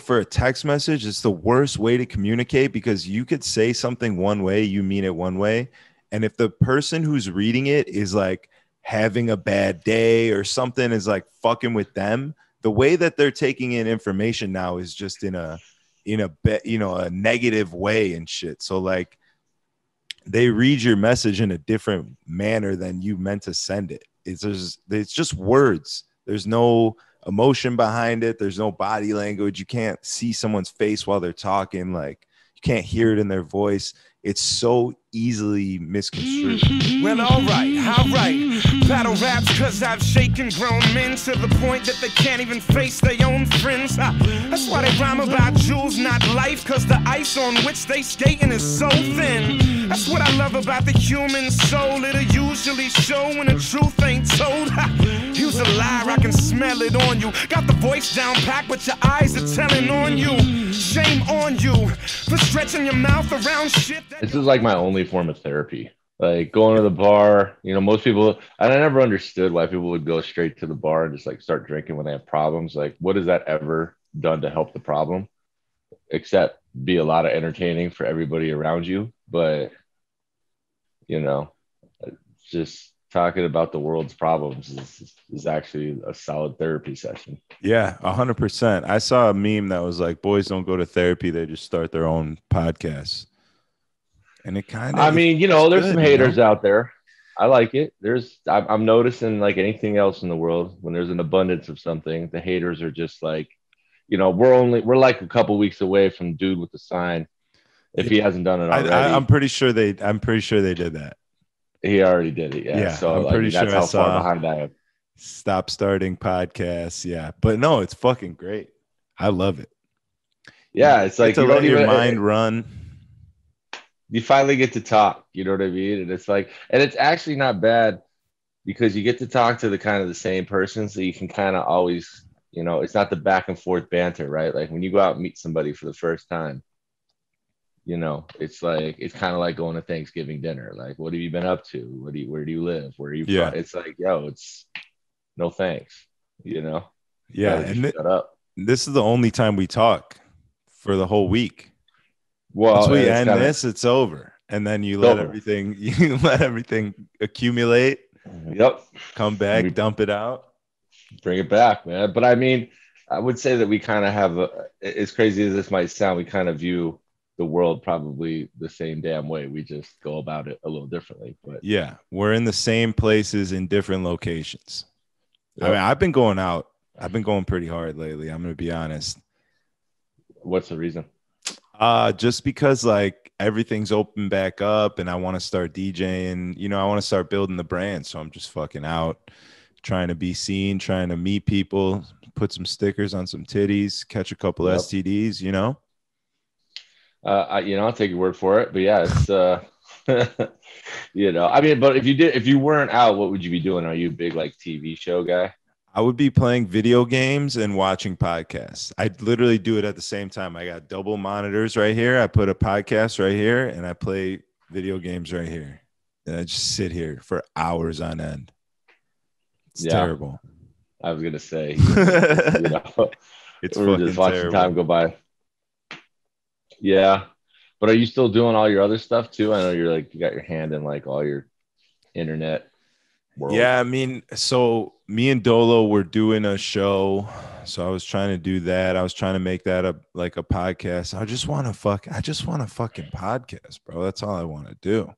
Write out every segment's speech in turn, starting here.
for a text message, it's the worst way to communicate because you could say something one way, you mean it one way. And if the person who's reading it is like having a bad day or something is like fucking with them, the way that they're taking in information now is just in a a negative way and shit. So like they read your message in a different manner than you meant to send it. It's just words. There's no emotion behind it. There's no body language. You can't see someone's face while they're talking. Like you can't hear it in their voice. It's so easily misconstrued. Well, all right. Battle raps cause I've shaken grown men to the point that they can't even face their own friends. That's why they rhyme about jewels, not life, cause the ice on which they skating is so thin. That's what I love about the human soul. It'll usually show when the truth ain't told. Use a liar, I can smell it on you. Got the voice down packed, but your eyes are telling on you. Shame on you for stretching your mouth around shit. This is like my only form of therapy. Like going to the bar, you know, most people, and I never understood why people would go straight to the bar and just like start drinking when they have problems. Like, what has that ever done to help the problem? Except be a lot of entertaining for everybody around you. But, you know, just talking about the world's problems is actually a solid therapy session. Yeah, 100%. I saw a meme that was like, boys don't go to therapy. They just start their own podcasts. And it kind of, I mean, you know, there's some haters out there. I like it. I'm noticing like anything else in the world, when there's an abundance of something, the haters are just like, you know, we're like a couple weeks away from dude with the sign. If he hasn't done it already. I'm pretty sure they did that. He already did it. Yeah. So I'm pretty sure that's how far behind I am. Stop starting podcasts. Yeah. But no, it's fucking great. I love it. Yeah. It's like to let your mind run. You finally get to talk, you know what I mean? And it's like, and it's actually not bad because you get to talk to the kind of the same person. So you can kind of always, you know, it's not the back and forth banter, right? Like when you go out and meet somebody for the first time, you know, it's like, it's kind of like going to Thanksgiving dinner. Like, what have you been up to? Where do you live? Where are you from? It's like, yo, it's no thanks, you know? Yeah. And shut up. This is the only time we talk for the whole week. Well, once we end this, it's over. And then you let everything accumulate. Yep. Come back, dump it out. Bring it back, man. But I mean, I would say that we kind of have, as crazy as this might sound, we kind of view the world probably the same damn way. We just go about it a little differently. But yeah, we're in the same places in different locations. Yep. I mean, I've been going out. I've been going pretty hard lately. I'm going to be honest. What's the reason? Just because like everything's open back up and I want to start DJing, you know, I want to start building the brand. So I'm just fucking out, trying to be seen, trying to meet people, put some stickers on some titties, catch a couple STDs, you know? I'll take your word for it, but yeah, it's, you know, I mean, but if you weren't out, what would you be doing? Are you a big like TV show guy? I would be playing video games and watching podcasts. I literally do it at the same time. I got double monitors right here. I put a podcast right here and I play video games right here. And I just sit here for hours on end. It's terrible. I was going to say, you know, it's we're just watching terrible. Time go by. Yeah. But are you still doing all your other stuff too? I know you're like, you got your hand in like all your internet world. Yeah, I mean, so me and Dolo were doing a show, so I was trying to do that. I was trying to make that a podcast. I just want a fucking podcast, bro. That's all I want to do.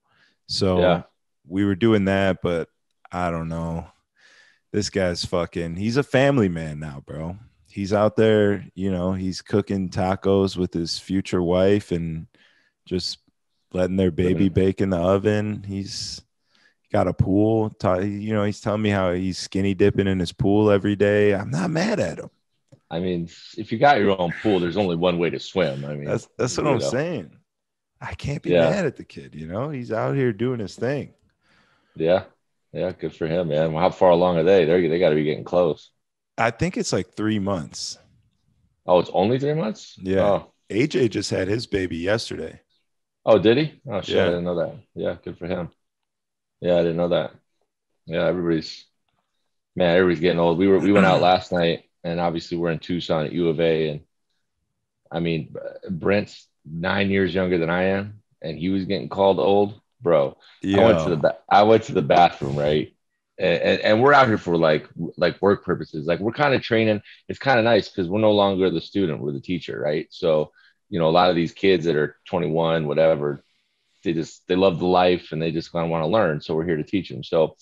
So we were doing that, but I don't know. This guy's he's a family man now, bro. He's out there, you know, he's cooking tacos with his future wife and just letting their baby bake in the oven. He's got a pool, you know, he's telling me how he's skinny dipping in his pool every day. I'm not mad at him. I mean, if you got your own pool, there's only one way to swim. I mean, that's what I'm saying. I can't be mad at the kid, you know, he's out here doing his thing. Yeah. Yeah. Good for him, man. Well, how far along are they? They got to be getting close. I think it's like 3 months. Oh, it's only 3 months? Yeah. Oh. AJ just had his baby yesterday. Oh, did he? Oh, shit. Yeah. I didn't know that. Yeah. Good for him. Yeah, I didn't know that. Yeah, everybody's getting old. We went out last night, and obviously we're in Tucson at U of A, and I mean, Brent's 9 years younger than I am, and he was getting called old, bro. Yo, I went to the bathroom, right? And we're out here for like work purposes. Like we're kind of training. It's kind of nice because we're no longer the student, we're the teacher, right? So, a lot of these kids that are 21, whatever, they love the life and they just kind of want to learn. So we're here to teach them. So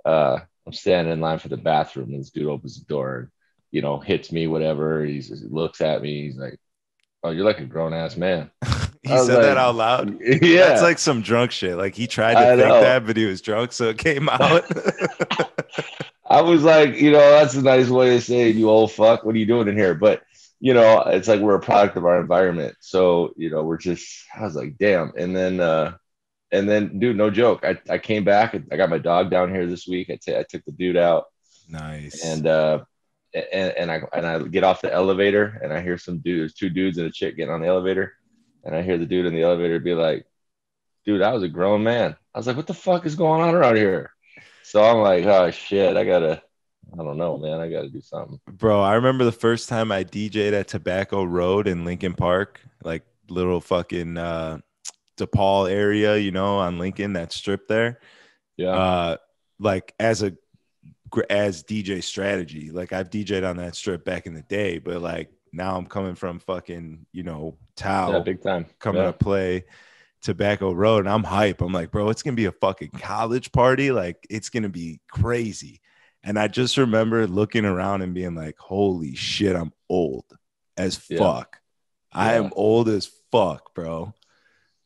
I'm standing in line for the bathroom, and this dude opens the door and hits me, whatever. He looks at me. He's like, "Oh, you're like a grown ass man." he I was said that like, out loud. That's "Yeah, like some drunk shit. Like he tried to I think know." that, but he was drunk, so it came out. I was like, that's a nice way of saying, "You old fuck, what are you doing in here?" But it's like we're a product of our environment. So we're just. I was like, "Damn!" And then, dude, no joke. I came back. I got my dog down here this week. I took the dude out, Nice. and I get off the elevator, and I hear some dude. There's two dudes and a chick getting on the elevator, and I hear the dude in the elevator be like, "Dude, I was a grown man." I was like, "What the fuck is going on around here?" So I'm like, "Oh shit, I don't know, man. I gotta do something." Bro, I remember the first time I DJ'd at Tobacco Road in Lincoln Park, like little fucking DePaul area, on Lincoln, that strip there. Yeah, Uh, like as DJ strategy, like I've DJ'd on that strip back in the day, but like now I'm coming from fucking, yeah, Tao, big time. coming Yeah, to play Tobacco Road, and I'm hype. I'm like, bro, it's gonna be a fucking college party. Like it's gonna be crazy. And I just remember looking around and being like, holy shit, I'm old as yeah, fuck. I yeah, am old as fuck, bro.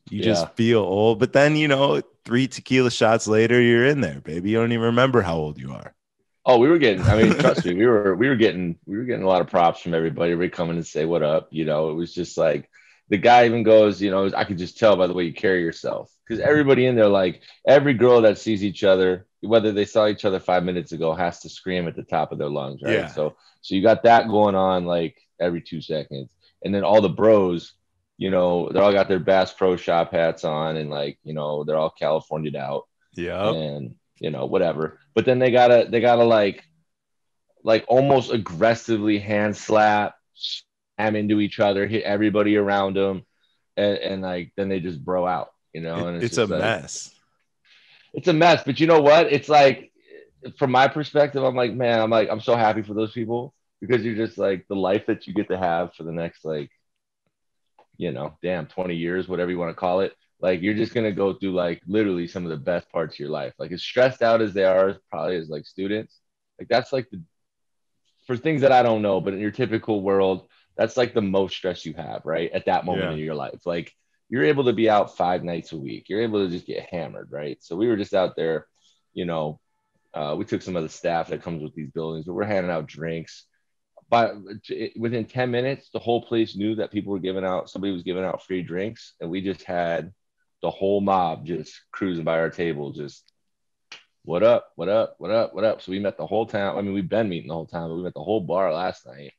You yeah. just feel old. But then, 3 tequila shots later, you're in there, baby. You don't even remember how old you are. Oh, we were getting. I mean, trust me, we were getting a lot of props from everybody. Everybody coming and say what up. It was just like the guy even goes. I could just tell by the way you carry yourself because everybody in there, like every girl that sees each other, whether they saw each other 5 minutes ago, has to scream at the top of their lungs, right? Yeah. So you got that going on like every 2 seconds, and then all the bros, they all got their Bass Pro Shop hats on, and like they're all Californiaed out Yep. and whatever. But then they gotta like almost aggressively hand slap, slam into each other, hit everybody around them, and like then they just bro out, and it's It's a just like mess. it's a mess. But you know what? It's like from my perspective, I'm like, man, I'm so happy for those people because you're just like the life that you get to have for the next like damn 20 years, whatever you want to call it. Like you're just gonna go through like literally some of the best parts of your life. Like as stressed out as they are, probably as like students, like that's like for things that I don't know, but in your typical world, that's like the most stress you have, right? At that moment Yeah. in your life. Like you're able to be out 5 nights a week. You're able to just get hammered, right? So we were just out there, you know, we took some of the staff that comes with these buildings, but we're handing out drinks. But within 10 minutes, the whole place knew that somebody was giving out free drinks. And we just had the whole mob just cruising by our table, just what up, what up, what up, what up. So we met the whole town. I mean, we've been meeting the whole time, but we met the whole bar last night.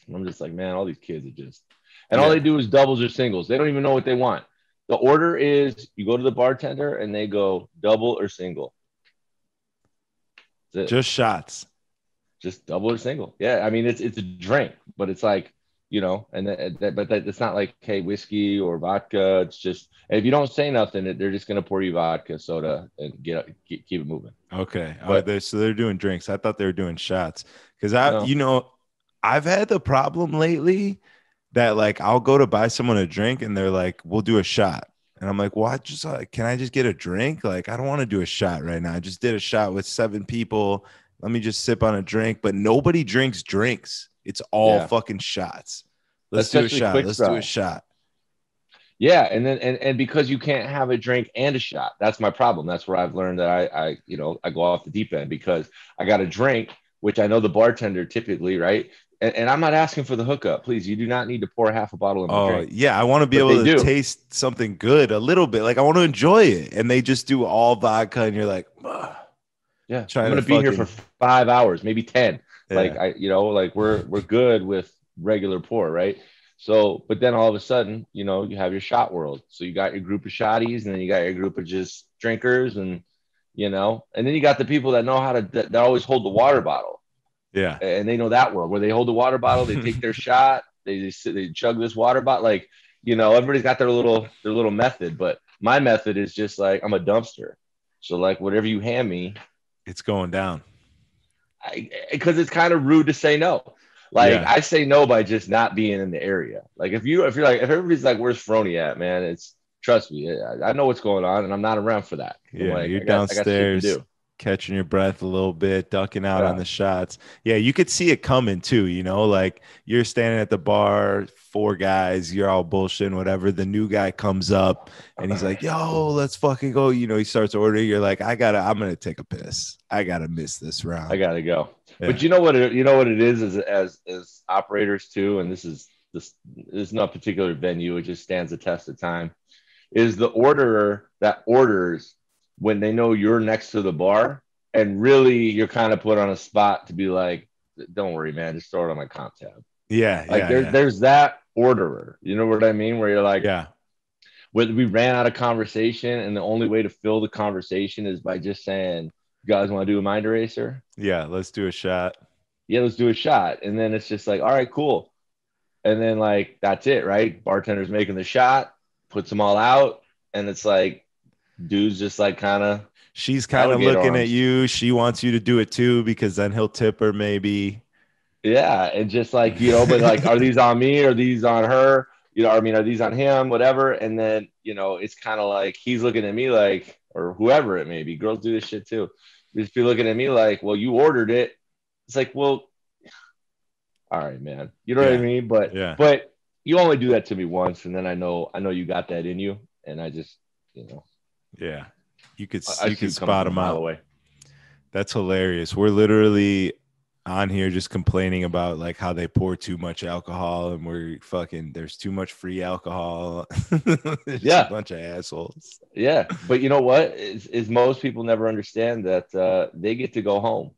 And I'm just like, man, all these kids are just, and all Yeah. they do is doubles or singles. They don't even know what they want. The order is you go to the bartender and they go double or single. That's it. Just shots. Just double or single. Yeah, I mean it's a drink, but it's like it's not like hey whiskey or vodka. It's just and if you don't say nothing, they're just gonna pour you vodka, soda, and keep it moving. Okay. Oh, But they're doing drinks. I thought they were doing shots. Because no, I've had the problem lately that like I'll go to buy someone a drink and they're like, we'll do a shot. And I'm like, what? Just can I just get a drink? Like, I don't want to do a shot right now. I just did a shot with 7 people. Let me just sip on a drink. But nobody drinks drinks. It's all yeah, fucking shots. Let's do a especially shot. quick Let's do a style. shot. Yeah, and then and because you can't have a drink and a shot, that's my problem. That's where I've learned that I go off the deep end because I got a drink, which I know the bartender typically, right? And I'm not asking for the hookup. Please, you do not need to pour half a bottle in my Oh, drink. yeah. I want to be But they able to do. taste something good a little bit. Like, I want to enjoy it. And they just do all vodka. And you're like, ugh, Yeah, I'm trying to gonna be here for fucking, 5 hours, maybe 10. Like yeah. like we're good with regular pour, right? So, but then all of a sudden, you have your shot world. So you got your group of shotties, and then you got your group of just drinkers, and then you got the people that know how to that always hold the water bottle, Yeah. and they know that world where they hold the water bottle, they take their shot, they chug this water bottle. Like, you know, everybody's got their little method, but my method is just like, I'm a dumpster. So like whatever you hand me, It's going down. because it's kind of rude to say no. Like, Yeah. I say no by just not being in the area. Like if you're like, if everybody's like, where's Ferrone at, man? It's, trust me, I know what's going on, and I'm not around for that. I'm Yeah, like, you're I got shit to downstairs do. catching your breath a little bit, ducking out on Yeah. the shots. Yeah, you could see it coming too, you know, like you're standing at the bar, four guys, you're all bullshitting, whatever. The new guy comes up and he's like, yo, let's fucking go. You know, he starts ordering. You're like, I'm gonna take a piss. I gotta miss this I round. gotta go. Yeah. But you know what it is as operators too, and this is not a particular venue, it just stands the test of time, is the orderer that orders when they know you're next to the bar, and really you're kind of put on a spot to be like, don't worry, man, just throw it on my comp tab. Yeah, Like yeah, yeah. there's that orderer. You know what I mean? Where you're like, Yeah. whether we ran out of conversation, and the only way to fill the conversation is by just saying, you guys want to do a mind eraser? Yeah, let's do a shot. Yeah, let's do a shot. And then it's just like, all right, cool. And then like that's it, right? Bartender's making the shot, puts them all out, and it's like dude's just like kind of She's kind of alligator looking at arms. you. She wants you to do it too, because then he'll tip her maybe. Yeah, and just like, you know, but like, are these on me? Are these on her? You know, I mean, are these on him? Whatever. And then, you know, it's kind of like he's looking at me like, or whoever it may be. Girls do this shit too. Just be looking at me like, well, you ordered it. It's like, well, all right, man. You know what I Yeah. mean? But Yeah. but you only do that to me once, and then I know you got that in you, and I just, you know, Yeah. You could I you see could you coming spot from a them mile out. away. That's hilarious. We're literally on here just complaining about like how they pour too much alcohol and we're fucking there's too much free alcohol. It's Yeah. a bunch of assholes. Yeah, but you know what is most people never understand that they get to go home.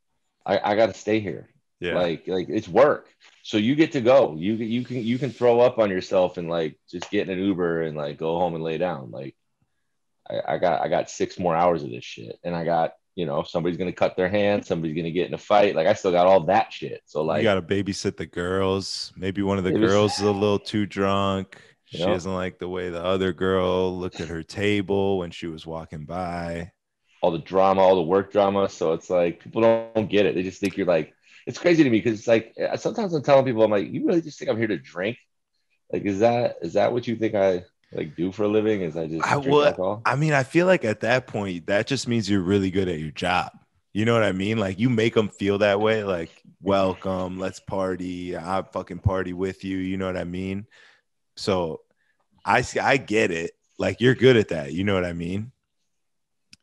I got to stay here. Yeah. Like it's work, so you get to go. You can throw up on yourself and like just get in an Uber and like go home and lay down. Like I got 6 more hours of this shit, and I got, you know, somebody's gonna cut their hand, somebody's gonna get in a fight. Like I still got all that shit. So You like got to babysit the girls. Maybe one of the it was, girls is a little too drunk. you She know, doesn't like the way the other girl looked at her table when she was walking by. all the drama, all the work drama. So it's like people don't get it. They just think you're like, it's crazy to me because it's like sometimes I'm telling people, I'm like, you really just think I'm here to drink? Like, is that what you think I like do for a living? Is I just I drink would. alcohol? I mean, I feel like at that point, that just means you're really good at your job. You know what I mean? Like you make them feel that way. Like, welcome, let's party. I fucking party with you. You know what I mean? So I get it. Like you're good at that. You know what I mean?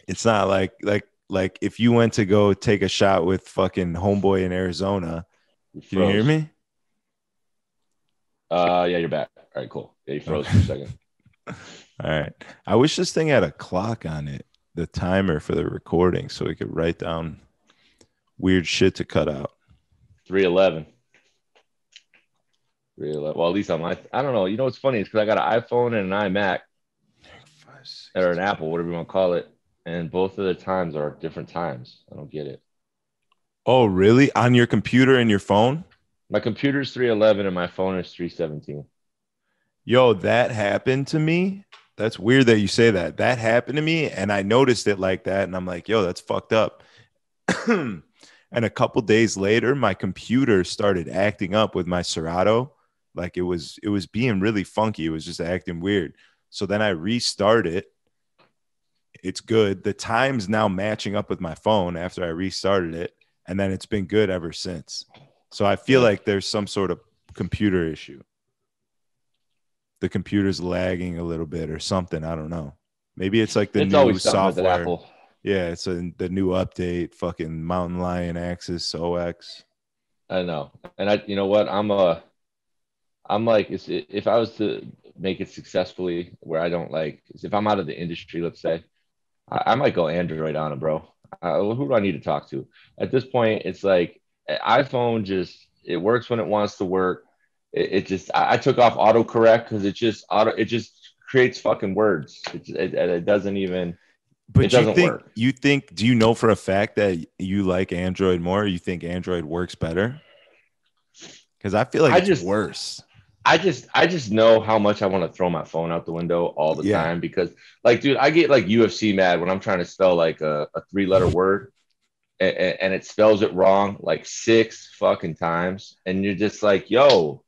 It's not like if you went to go take a shot with fucking homeboy in Arizona. You Can you hear froze. me? Yeah, you're back. All right, cool. Yeah, you froze for a second. All right. I wish this thing had a clock on it, the timer for the recording, so we could write down weird shit to cut out. 311. 311. Well, at least on my, I don't know. You know what's funny is because I got an iPhone and an iMac or an Apple, whatever you want to call it, and both of the times are different times. I don't get it. Oh, really? On your computer and your phone? My computer's 311 and my phone is 317. Yo, that happened to me. That's weird that you say that. That happened to me, and I noticed it like that, and I'm like, yo, that's fucked up. And a couple days later, my computer started acting up with my Serato. Like it was being really funky. It was just acting weird. So then I restart it. It's good. The time's now matching up with my phone after I restarted it, and then it's been good ever since. So I feel like there's some sort of computer issue. The computer's lagging a little bit or something. I don't know. Maybe it's like the It's new always something with software. Apple. Yeah, it's the new update, fucking Mountain Lion Axis OX. I know. And you know what? I'm like, if I was to make it successfully where I don't like, if I'm out of the industry, let's say, I might go Android on it, bro. Who do I need to talk to? At this point, it's like iPhone it works when it wants to work. It just, I took off autocorrect because it just creates fucking words. It doesn't even, But it doesn't work. Do you know for a fact that you like Android more? Or you think Android works better? Because I feel like it's worse. I just know how much I want to throw my phone out the window all the Yeah. time because, like, dude, I get like UFC mad when I'm trying to spell like a 3 letter word and it spells it wrong like 6 fucking times, and you're just like, yo,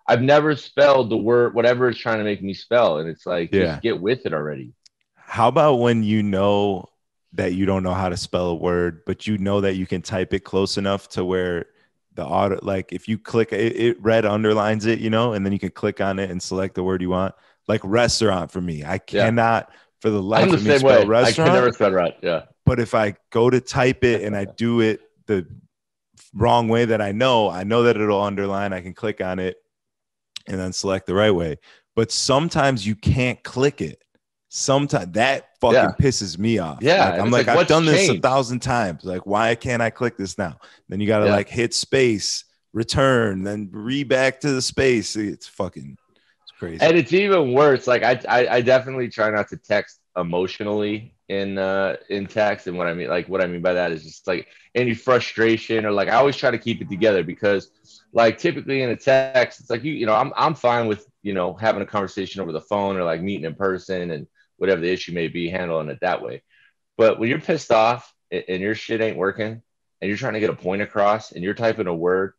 I've never spelled the word whatever it's trying to make me spell, and it's like, just Yeah. get with it already. How about when you know that you don't know how to spell a word, but you know that you can type it close enough to where the auto, like if you click it, it red underlines it, you know, and then you can click on it and select the word you want. Like restaurant for me, I Yeah, cannot for the I'm life the of me same spell way. I can restaurant. never spell right. Yeah, But if I go to type it and I do it the wrong way that I know that it'll underline. I can click on it and then select the right way. But sometimes you can't click it. Sometimes that fucking yeah, pisses me off. yeah, Like and I'm it's like, like, I've what's done this changed? 1,000 times. Like, why can't I click this now? Then you gotta Yeah. like hit space, return, then re back to the space. It's crazy. And it's even worse. Like I definitely try not to text emotionally in text. And what I mean by that is just like any frustration or like I always try to keep it together because like typically in a text, it's like you know, I'm fine with, you know, having a conversation over the phone or like meeting in person and whatever the issue may be, handling it that way. But when you're pissed off and your shit ain't working and you're trying to get a point across and you're typing a word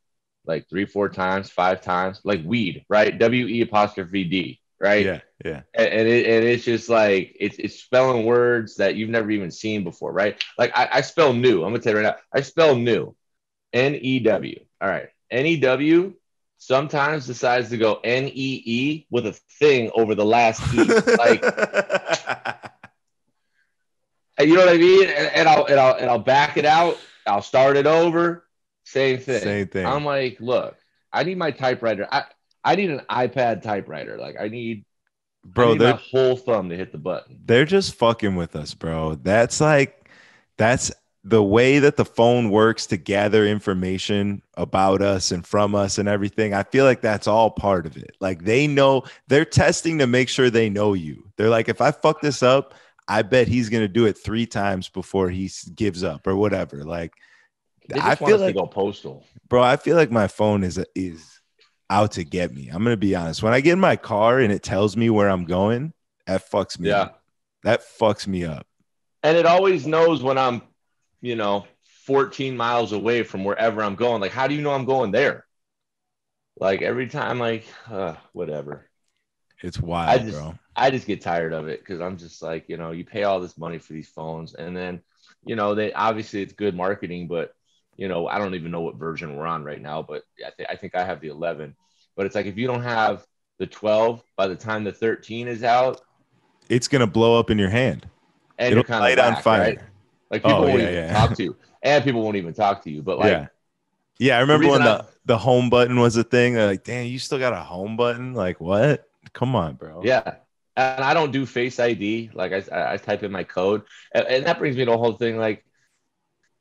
like 3, 4 times, 5 times, like weed, right? WE''D, right? Yeah, yeah. And it's just like it's spelling words that you've never even seen before, right? Like I spell new. I'm gonna tell you right now, I spell new, NEW. All right, NEW sometimes decides to go NEE with a thing over the last E. Like, you know what I mean? And I'll back it out. I'll start it over. Same thing. Same thing. I'm like, look, I need my typewriter. I need an iPad typewriter. Like I Bro, need my whole thumb to hit the button. they're just fucking with us, bro. That's the way that the phone works to gather information about us and from us and everything. I feel like that's all part of it. Like they know they're testing to make sure they know you. They're like, if I fuck this up, I bet he's gonna do it 3 times before he gives up or whatever. Like They I just want feel us to like, go postal. bro, I feel like my phone is out to get me. I'm gonna be honest. When I get in my car and it tells me where I'm going, that fucks me Yeah. up. That fucks me up. And it always knows when I'm, you know, 14 miles away from wherever I'm going. Like, how do you know I'm going there? Like every time, like, whatever. It's I wild, just bro. I just get tired of it because I'm just like, you know, you pay all this money for these phones, and then, you know, they obviously it's good marketing, but you know, I don't even know what version we're on right now, but I think I have the 11. But it's like if you don't have the 12 by the time the 13 is out, It's gonna blow up in your hand. and you're It'll kind of light on whack, right? fire. Like people Oh won't yeah, even talk yeah, to you, and people won't even talk to you. But like yeah, yeah. I the remember reason when I the home button was a thing. They're like, damn, you still got a home button? Like what? Come on, bro. Yeah. And I don't do Face ID. Like I type in my code. And that brings me to the whole thing. Like,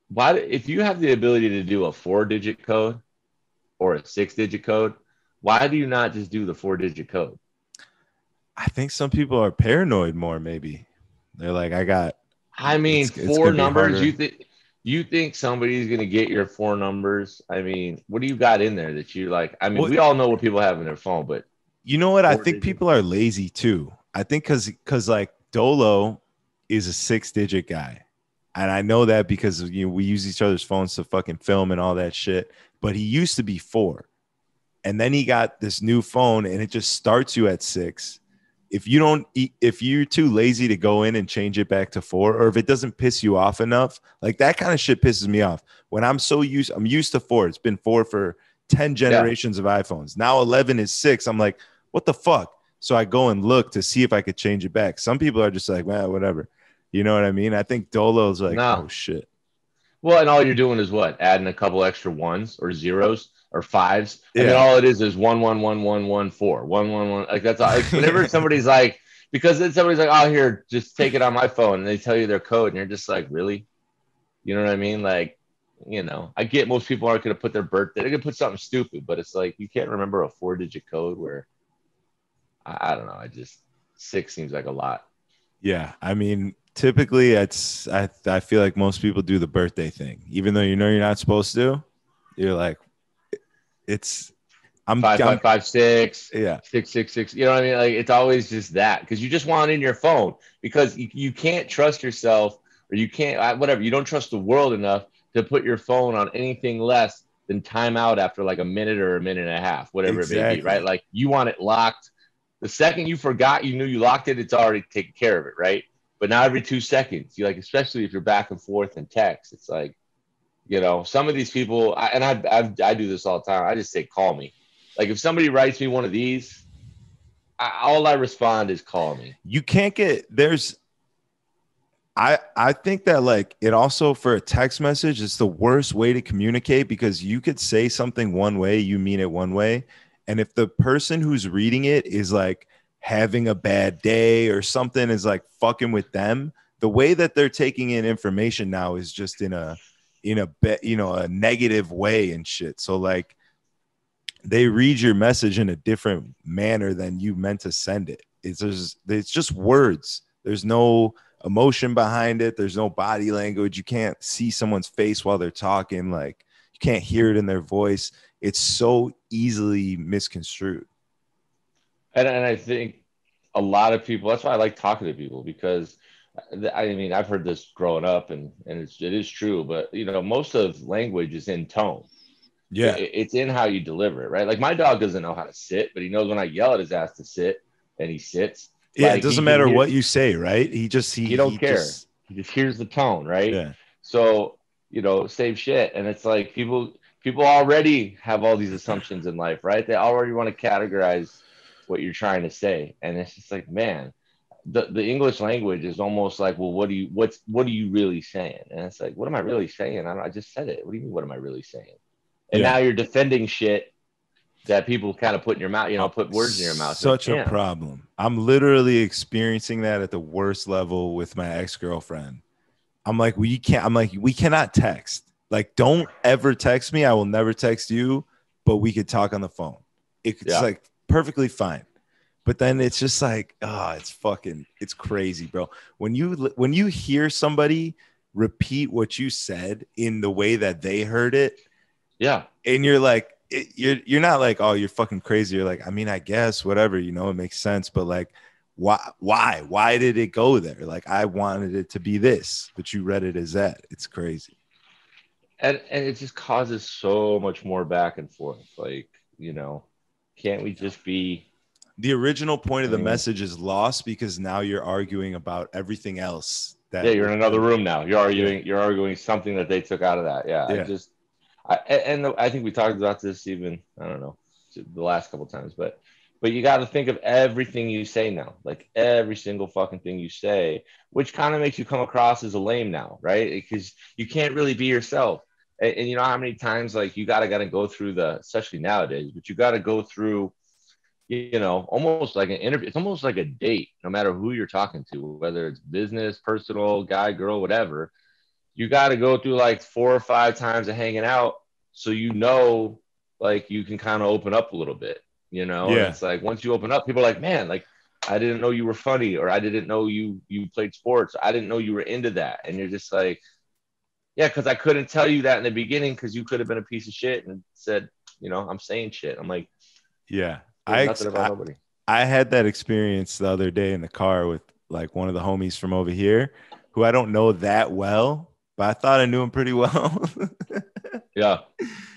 why, if you have the ability to do a 4-digit code or a 6-digit code, why do you not just do the 4-digit code? I think some people are paranoid more. Maybe they're like, I got. I mean, It's four gonna be numbers, harder. you think somebody's gonna get your 4 numbers? I mean, what do you got in there that you like? I mean, Well, we all know what people have in their phone, but you know what? I four think digits? people are lazy too. I think because like Dolo is a 6-digit guy. And I know that because we use each other's phones to fucking film and all that shit. But he used to be 4. And then he got this new phone and it just starts you at 6. If you're too lazy to go in and change it back to 4, or if it doesn't piss you off enough, like that kind of shit pisses me off. When I'm used to 4. It's been 4 for 10 Yeah. generations of iPhones. Now 11 is 6. I'm like, what the fuck? So I go and look to see if I could change it back. Some people are just like, man, whatever. You know what I mean? I think Dolo's like, No. oh shit. Well, and all you're doing is what? Adding a couple extra ones or zeros or fives, and then Yeah. all it is 1 1 1 1 1 4 1 1 1. Like that's all. Like whenever somebody's like, because then somebody's like, "Oh, here, just take it on my phone," and they tell you their code, and you're just like, "Really?" You know what I mean? Like, you know, I get most people aren't going to put their birthday. They're going to put something stupid, but it's like you can't remember a 4-digit code. Where I don't know. I just 6 seems like a lot. Yeah, I mean, typically I feel like most people do the birthday thing, even though you know you're not supposed to. You're like, it's I'm 5556, yeah, 666. You know what I mean? Like it's always just that because you just want it in your phone because you can't trust yourself or you can't whatever. You don't trust the world enough to put your phone on anything less than timeout after like a minute or a minute and a half, whatever it may be, right? exactly. Like you want it locked. The second you forgot you knew you locked it, it's already taken care of it, right? But now every 2 seconds, you like, especially if you're back and forth in text, it's like, some of these people, I do this all the time. I just say, call me. Like if somebody writes me one of these, all I respond is call me. You can't get there's I think that like it also for a text message it's the worst way to communicate because you could say something one way, you mean it one way, and if the person who's reading it is like having a bad day or something is like fucking with them, the way that they're taking in information now is just a negative way and shit. So like they read your message in a different manner than you meant to send it. It's just words. There's no emotion behind it. There's no body language. You can't see someone's face while they're talking. Like you can't hear it in their voice. It's so easily misconstrued. And I think a lot of people, that's why I like talking to people because I mean, I've heard this growing up and it is true, but most of language is in tone. Yeah. It's in how you deliver it, right? Like my dog doesn't know how to sit, but he knows when I yell at his ass to sit and he sits. Yeah. It Like doesn't matter what you say, right? he don't care. He just hears the tone, right? Yeah. So, same shit. And it's like people already have all these assumptions in life, right? They already want to categorize what you're trying to say. And it's just like, man, the English language is almost like, well, what are you really saying? And it's like, what am I really saying? I just said it. What do you mean? What am I really saying? And Yeah. now you're defending shit that people kind of put in your mouth, put words in your mouth. Such a problem. I'm literally experiencing that at the worst level with my ex-girlfriend. I'm like, we cannot text. Like, don't ever text me. I will never text you, but we could talk on the phone. It's like perfectly fine. But then it's just like, it's crazy, bro. When you hear somebody repeat what you said in the way that they heard it, yeah, and you're like, you're not like, oh, you're fucking crazy. You're like, I mean, I guess whatever, it makes sense. But like, why did it go there? Like, I wanted it to be this, but you read it as that. It's crazy. And it just causes so much more back and forth. Like, can't we just be? The original point of the message is lost because now you're arguing about everything else. You're in another room now. You're arguing something that they took out of that. Yeah. I think we talked about this even, I don't know, the last couple of times, but you got to think of everything you say now, like every single fucking thing you say, which kind of makes you come across as a lame now, right? Because you can't really be yourself. And you know how many times like you got to go through especially nowadays, but you got to go through, almost like an interview. It's almost like a date, no matter who you're talking to, whether it's business, personal, guy, girl, whatever. You got to go through like 4 or 5 times of hanging out. So, like you can kind of open up a little bit, And it's like, once you open up, people are like, man, like, I didn't know you were funny, or I didn't know you played sports. I didn't know you were into that. And you're just like, yeah, because I couldn't tell you that in the beginning because you could have been a piece of shit and said, I'm saying shit. I'm like, yeah, nothing about nobody. I had that experience the other day in the car with like one of the homies from over here who I don't know that well, but I thought I knew him pretty well. Yeah.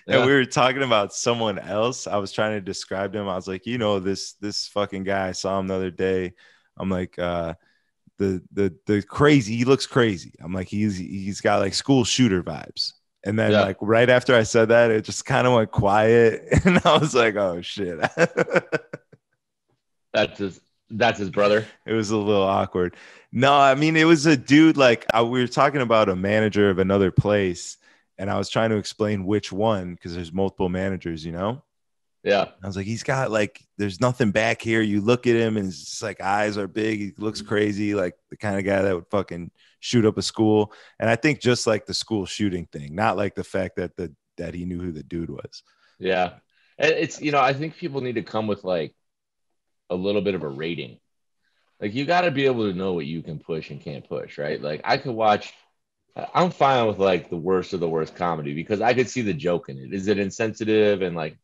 And we were talking about someone else. I was trying to describe him. I was like, this fucking guy, I saw him the other day. I'm like, the crazy, he looks crazy. I'm like, he's got like school shooter vibes. And then like right after I said that, it just kind of went quiet. And I was like, oh shit. That's his brother. It was a little awkward. No, I mean, it was a dude, like we were talking about a manager of another place. And I was trying to explain which one, because there's multiple managers, Yeah. I was like, he's got like, there's nothing back here. You look at him and it's just like eyes are big. He looks crazy. Like the kind of guy that would fucking shoot up a school. And I think just like the school shooting thing, not like the fact that that he knew who the dude was. Yeah. And it's, I think people need to come with like a little bit of a rating. Like you got to be able to know what you can push and can't push, right? Like I'm fine with like the worst of the worst comedy because I could see the joke in it. Is it insensitive? And like,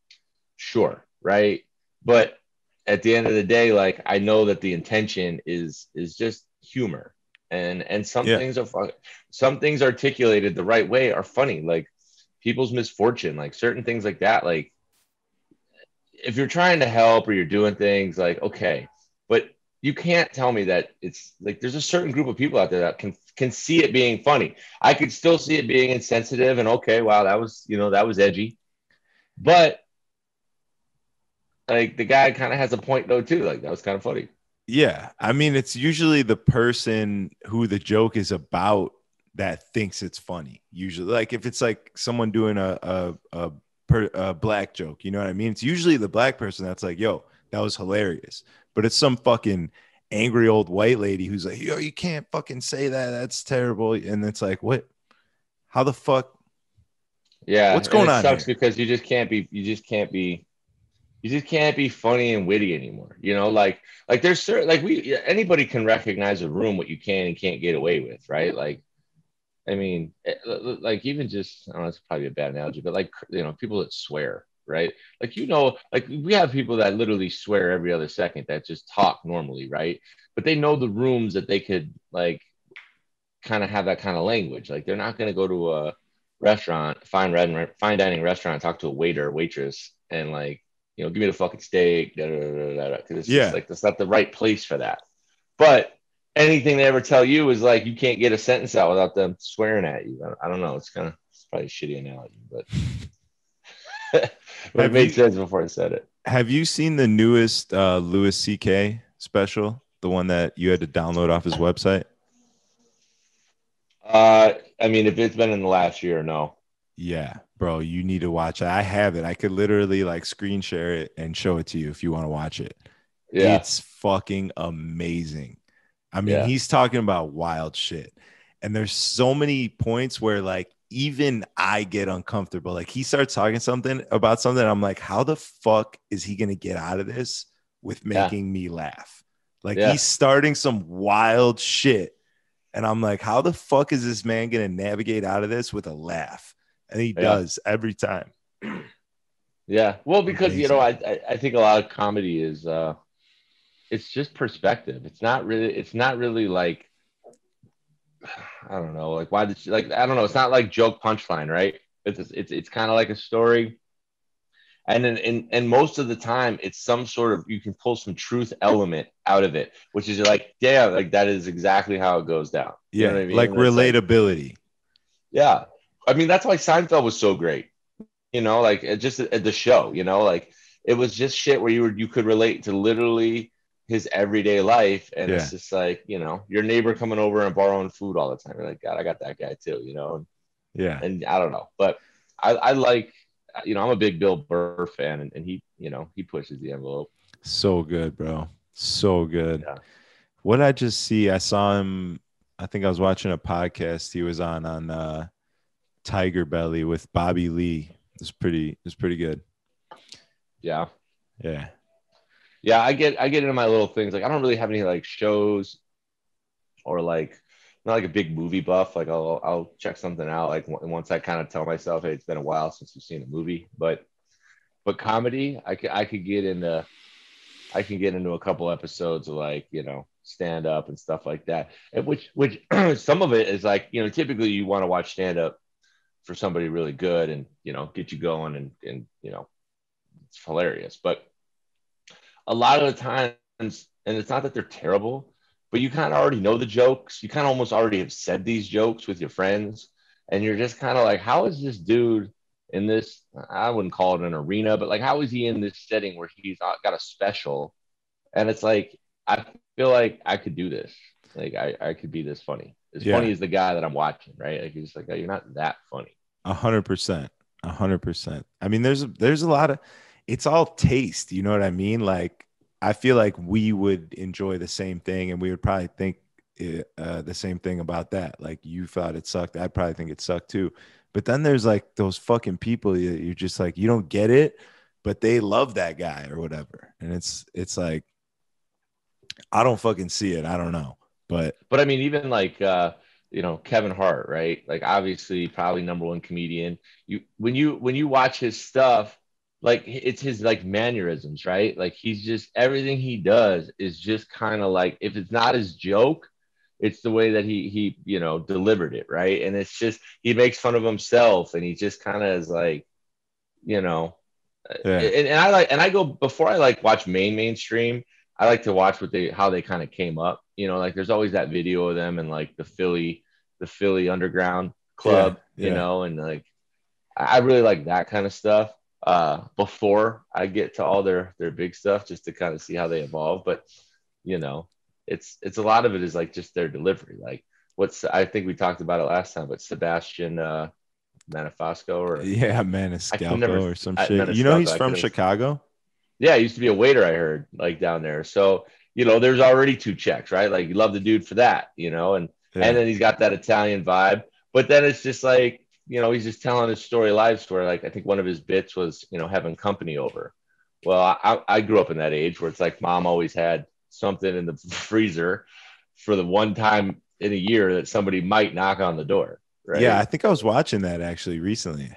sure. right? But at the end of the day, like I know that the intention is just humor, and some Yeah. things are fun. Some things articulated the right way are funny, like people's misfortune, like certain things like that. Like if you're trying to help or you're doing things, like okay, but you can't tell me that it's like there's a certain group of people out there that can see it being funny. I could still see it being insensitive and okay, wow, that was that was edgy, but like the guy kind of has a point though too. Like that was kind of funny. Yeah. I mean, it's usually the person who the joke is about that thinks it's funny. Usually, like if it's like someone doing a black joke, you know what I mean? It's usually the black person that's like, yo, that was hilarious. But it's some fucking angry old white lady who's like, yo, you can't fucking say that. That's terrible. And it's like, what? How the fuck? Yeah, What's and going it on sucks here? because you just can't be funny and witty anymore. Like there's certain like we anybody can recognize a room what you can and can't get away with, right? Like I mean, like even just I don't know, it's probably a bad analogy, but like people that swear, right? Like like we have people that literally swear every other second that just talk normally, right? But they know the rooms that they could like kind of have that kind of language. Like they're not going to go to a restaurant, fine dining restaurant, and talk to a waiter or waitress and like give me the fucking steak, because it's just Yeah. like that's not the right place for that. But anything they ever tell you is like you can't get a sentence out without them swearing at you. I don't know. It's probably a shitty analogy, but but it Have made you sense before I said it. have you seen the newest Louis C.K. special? The one that you had to download off his website? I mean, if it's been in the last year, no. Yeah, bro, you need to watch it. I have it. I could literally like screen share it and show it to you if you want to watch it. Yeah, It's fucking amazing. I mean, yeah, he's talking about wild shit. And there's so many points where like even I get uncomfortable. Like he starts talking something about something. I'm like, how the fuck is he gonna get out of this with yeah, making me laugh? Like he's yeah, starting some wild shit. And I'm like, how the fuck is this man gonna navigate out of this with a laugh? And he yeah. does every time. Yeah, well, because Amazing. I think a lot of comedy is it's just perspective. It's not really like I don't know, like why did you, like I don't know. It's not like joke punchline, right? It's kind of like a story, and then and most of the time it's some sort of you can pull some truth element out of it, which is like yeah, like that is exactly how it goes down. You know Yeah, what I mean? like And it's like relatability. yeah, I mean that's why Seinfeld was so great. Like it just at the show, like it was just shit where you could relate to literally his everyday life. And it's Yeah, just like, your neighbor coming over and borrowing food all the time. You're like, God, I got that guy too, yeah. and I don't know, but I like, I'm a big Bill Burr fan and he pushes the envelope. So good, bro. So good. Yeah. What did I just see? I saw him. I think I was watching a podcast he was on Tiger Belly with Bobby Lee. It's pretty good. Yeah. Yeah. Yeah. I get into my little things. Like, I don't really have any like shows or like, not like a big movie buff. Like I'll check something out. Like once I kind of tell myself, hey, it's been a while since you've seen a movie, but comedy, I can get into a couple episodes of like, stand up and stuff like that. And which some of it is like, typically you want to watch stand up for somebody really good and, get you going and, it's hilarious. But a lot of the times, and it's not that they're terrible, but you kind of already know the jokes. You kind of almost already have said these jokes with your friends. And you're just kind of like, how is this dude in this? I wouldn't call it an arena, but like, how is he in this setting where he's got a special? And it's like, I feel like I could do this. Like, I could be this funny. As Yeah. funny as the guy that I'm watching, right? Like, you're just like, oh, you're not that funny. 100%. 100%. I mean, there's a lot of it's all taste. You know what I mean? Like, I feel like we would enjoy the same thing, and we would probably think the same thing about that. Like, you thought it sucked. I'd probably think it sucked too. But then there's like those fucking people you're just like you don't get it, but they love that guy or whatever, and it's like I don't fucking see it. I don't know, but But I mean, even like, Kevin Hart, right? Like, obviously, probably number one comedian. When you watch his stuff, like it's his like mannerisms, right? Like he's just everything he does is just kind of like if it's not his joke, it's the way that he you know delivered it, right? And it's just he makes fun of himself, and he just kind of is like, you know, Yeah. and I like and I go before I like watch mainstream. I like to watch what they how they kind of came up. You know, like there's always that video of them and like the Philly underground Yeah. club, you Yeah. know, and like I really like that kind of stuff before I get to all their big stuff just to kind of see how they evolve. But you know, it's a lot of it is like just their delivery. Like what's I think we talked about it last time, but Sebastian Manifasco or Yeah, I can never Maniscalco or some shit. You know Maniscalco. he's I from could never. Chicago? Yeah, he used to be a waiter. I heard like down there. So you know, there's already two checks, right? Like you love the dude for that, you know, and Yeah. then he's got that Italian vibe. But then it's just like you know, he's just telling his story, live story. Like I think one of his bits was you know having company over. Well, I grew up in that age where it's like mom always had something in the freezer for the one time in a year that somebody might knock on the door, Yeah, I right? think I was watching that actually recently.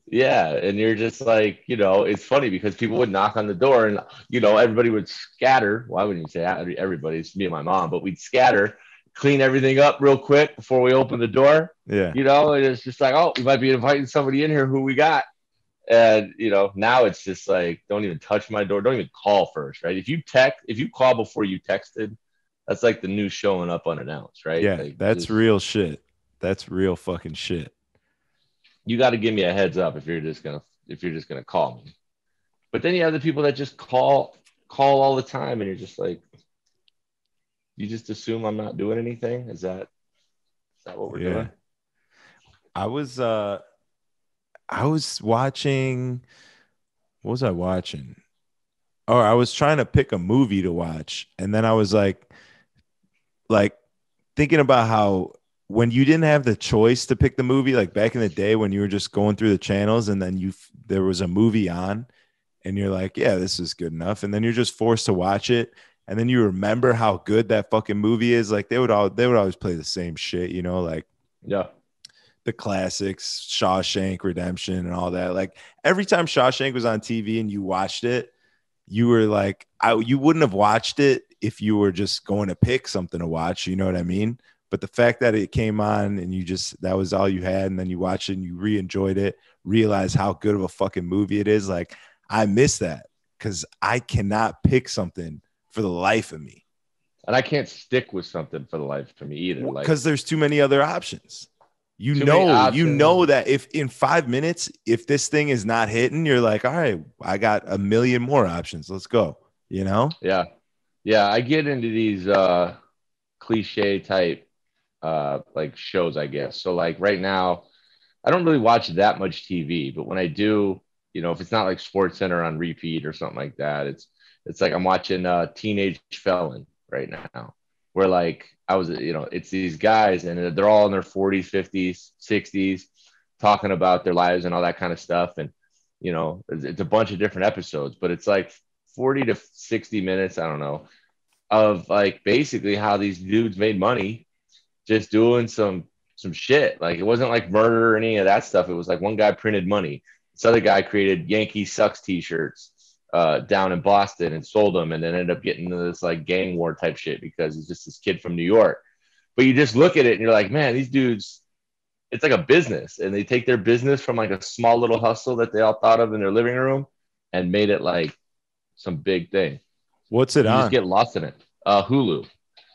Yeah, and you're just like, you know, it's funny because people would knock on the door and, you know, everybody would scatter. Why wouldn't you say everybody? It's me and my mom, but we'd scatter, clean everything up real quick before we open the door, Yeah. you know, and it's just like, oh, we might be inviting somebody in here who we got. And, you know, now it's just like, don't even touch my door. Don't even call first, right? If you call before you texted, that's like the news showing up unannounced, right? Yeah, Like, that's just, real shit. That's real fucking shit. you got to give me a heads up if you're just gonna call me. But then you have the people that just call all the time, and you're just like, you just assume I'm not doing anything. Is that what we're Yeah. doing? I was uh I was watching what was I watching? Oh, I was trying to pick a movie to watch, and then I was like thinking about how when you didn't have the choice to pick the movie, like back in the day when you were just going through the channels and then there was a movie on and you're like, yeah, this is good enough. And then you're just forced to watch it. And then you remember how good that fucking movie is. Like they would always play the same shit, you know, like Yeah, the classics, Shawshank Redemption and all that. Like every time Shawshank was on TV and you watched it, you were like, you wouldn't have watched it if you were just going to pick something to watch. You know what I mean? But the fact that it came on and that was all you had, and then you watched it and you re-enjoyed it, realize how good of a fucking movie it is. Like, I miss that because I cannot pick something for the life of me and I can't stick with something for the life of me either. Like because there's too many other options. too many You options. know that if in 5 minutes, if this thing is not hitting, you're like, all right, I got a million more options. Let's go. You know? Yeah, yeah. I get into these cliche type like shows, I guess. So like right now, I don't really watch that much TV, but when I do, you know, if it's not like Sports Center on repeat or something like that, it's like I'm watching Teenage Felon right now, where like I was, you know, it's these guys and they're all in their 40s, 50s, 60s, talking about their lives and all that kind of stuff, and you know, it's a bunch of different episodes, but it's like 40 to 60 minutes, I don't know, of like basically how these dudes made money just doing some shit. Like it wasn't like murder or any of that stuff. It was like one guy printed money. This other guy created Yankee Sucks t-shirts down in Boston and sold them, and then ended up getting into this like gang war type shit because he's just this kid from New York. But you just look at it and you're like, man, these dudes, it's like a business, and they take their business from like a small little hustle that they all thought of in their living room and made it like some big thing. What's it You just on? get lost in it. Hulu.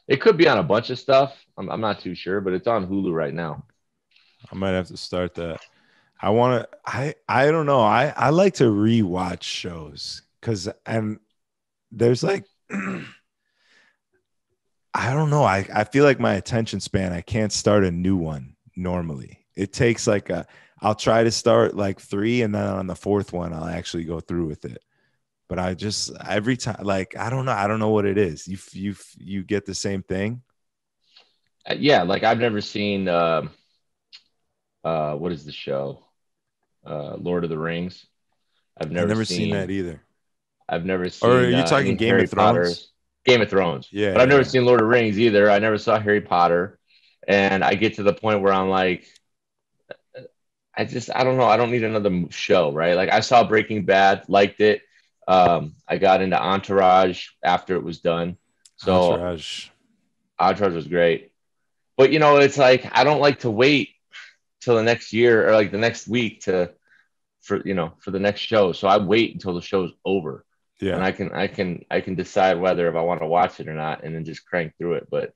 It could be on a bunch of stuff. I'm not too sure, but it's on Hulu right now. I might have to start that. I don't know. I like to rewatch shows because and there's like I don't know. I feel like my attention span, I can't start a new one normally. It takes like I'll try to start like three and then on the fourth one I'll actually go through with it. But I just every time like I don't know. I don't know what it is. You get the same thing. Yeah, like I've never seen what is the show? Lord of the Rings. I've I never never seen that seen either. I've never Or are seen you talking any Game Harry of Thrones? Potter's Game of Thrones. Yeah, But I've never yeah. seen Lord of the Rings either. I never saw Harry Potter. And I get to the point where I'm like, I don't know. I don't need another show, right? Like I saw Breaking Bad, liked it. I got into Entourage after it was done. So Entourage. Entourage was great. But you know, it's like I don't like to wait till the next year or like the next week to for the next show. So I wait until the show's over. And Yeah. I can decide whether if I want to watch it or not and then just crank through it. But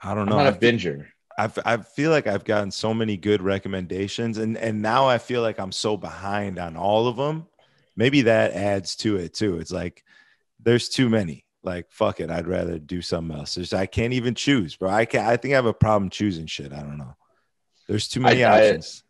I don't I'm know. not a binger. I feel like I've gotten so many good recommendations, and now I feel like I'm so behind on all of them. Maybe that adds to it too. It's like there's too many. Like fuck it, I'd rather do something else. I can't even choose, bro. I think I have a problem choosing shit. I don't know. There's too many I options.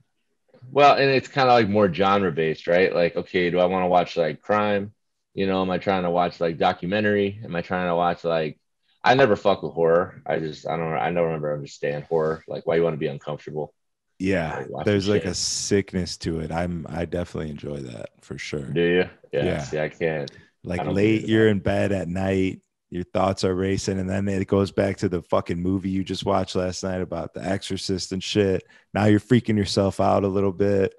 well, and it's kind of like more genre based, right? Like, okay, do I want to watch like crime? You know, am I trying to watch like documentary? Am I trying to watch like I never fuck with horror. I never ever understand horror. Like why you want to be uncomfortable, Yeah, like watching there's like a shit. sickness to it. I definitely enjoy that for sure. Do you? Yeah. Yeah. See, I can't. I Like don't get late, into you're that. in bed at night, your thoughts are racing, and then it goes back to the fucking movie you just watched last night about the exorcist and shit. Now you're freaking yourself out a little bit.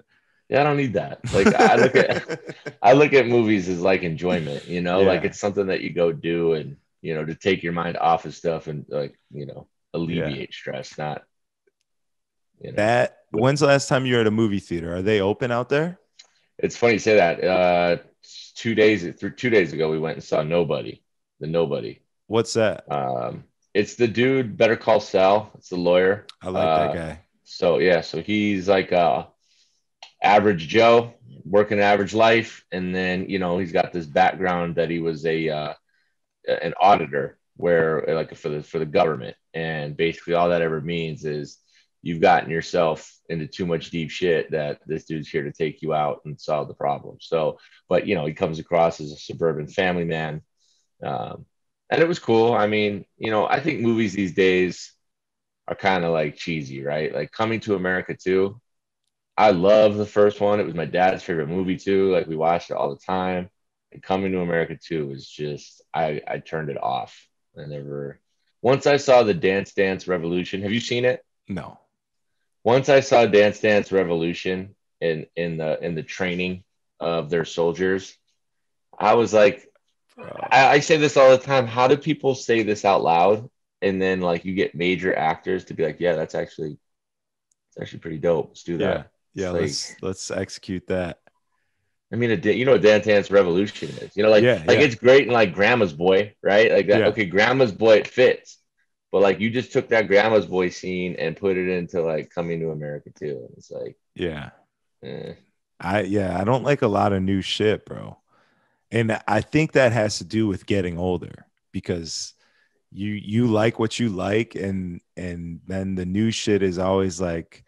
Yeah, I don't need that. Like I look at movies as like enjoyment, you know, like Yeah. it's something that you go do and you know to take your mind off of stuff and like you know Yeah. alleviate stress, not you know. That But when's the last time you were at a movie theater? Are they open out there? it's funny you say that. 2 days ago we went and saw Nobody, the Nobody. What's that? It's the dude Better Call Sal. It's the lawyer. I like that guy. So yeah, so he's like average Joe working an average life, and then you know he's got this background that he was a an auditor where like for the government, and basically all that ever means is you've gotten yourself into too much deep shit that this dude's here to take you out and solve the problem. So, but you know he comes across as a suburban family man, um, and it was cool. I mean, you know, I think movies these days are kind of like cheesy, right? Like Coming to America too. I love the first one. It was my dad's favorite movie too. Like we watched it all the time. And Coming to America 2 was just I turned it off. I never once I saw the Dance Dance Revolution. Have you seen it? No. Once I saw Dance Dance Revolution in the training of their soldiers, I was like, Bro. I say this all the time. How do people say this out loud? And then like you get major actors to be like, yeah, it's actually pretty dope. Let's do Yeah. that. Yeah, It's like let's execute that. I mean, you know what Dance Dance Revolution is. You know, Yeah, like yeah. it's great in like Grandma's Boy, right? Like that. Yeah. Okay, Grandma's Boy it fits, but like you just took that Grandma's Boy scene and put it into like Coming to America too. And it's like, Yeah. eh. I don't like a lot of new shit, bro. And I think that has to do with getting older because you like what you like, and then the new shit is always like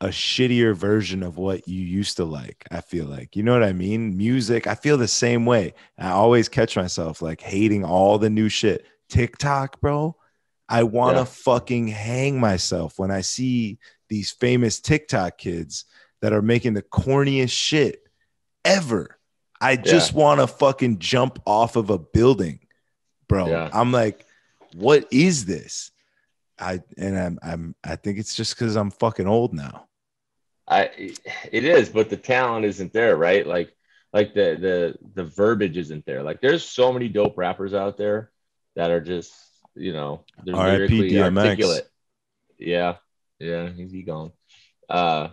a shittier version of what you used to like. I feel like, you know what I mean? Music, I feel the same way. I always catch myself like hating all the new shit. TikTok, bro. I want to Yeah, fucking hang myself when I see these famous TikTok kids that are making the corniest shit ever. I yeah, just want to fucking jump off of a building, bro. yeah. I'm like, what is this? I think it's just because I'm fucking old now. I it is, but the talent isn't there, right? Like the verbiage isn't there. Like there's so many dope rappers out there that are just you know they're R.I.P. lyrically DMX. articulate. Yeah, yeah, he's he gone. Uh,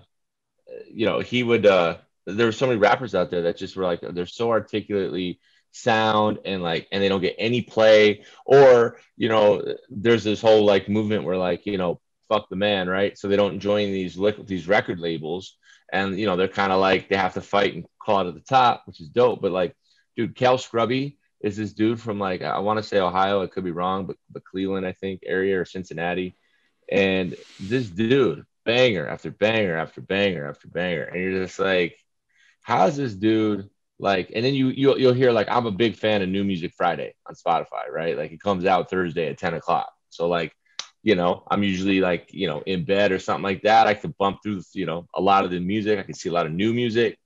you know, there were so many rappers out there that just were like they're so articulately sound and like and they don't get any play or you know there's this whole like movement where like you know fuck the man right so they don't join these record labels and you know they're kind of like they have to fight and call it at the top which is dope but like dude Cal Scrubby is this dude from like I want to say Ohio I could be wrong but Cleveland I think area or Cincinnati and this dude, banger after banger after banger after banger. And you're just like, how's this dude like? And then you'll hear like, I'm a big fan of New Music Friday on Spotify, right? Like it comes out Thursday at 10 o'clock. So like, you know, I'm usually like, you know, in bed or something like that. I could bump through, you know, a lot of the music. I can see a lot of new music.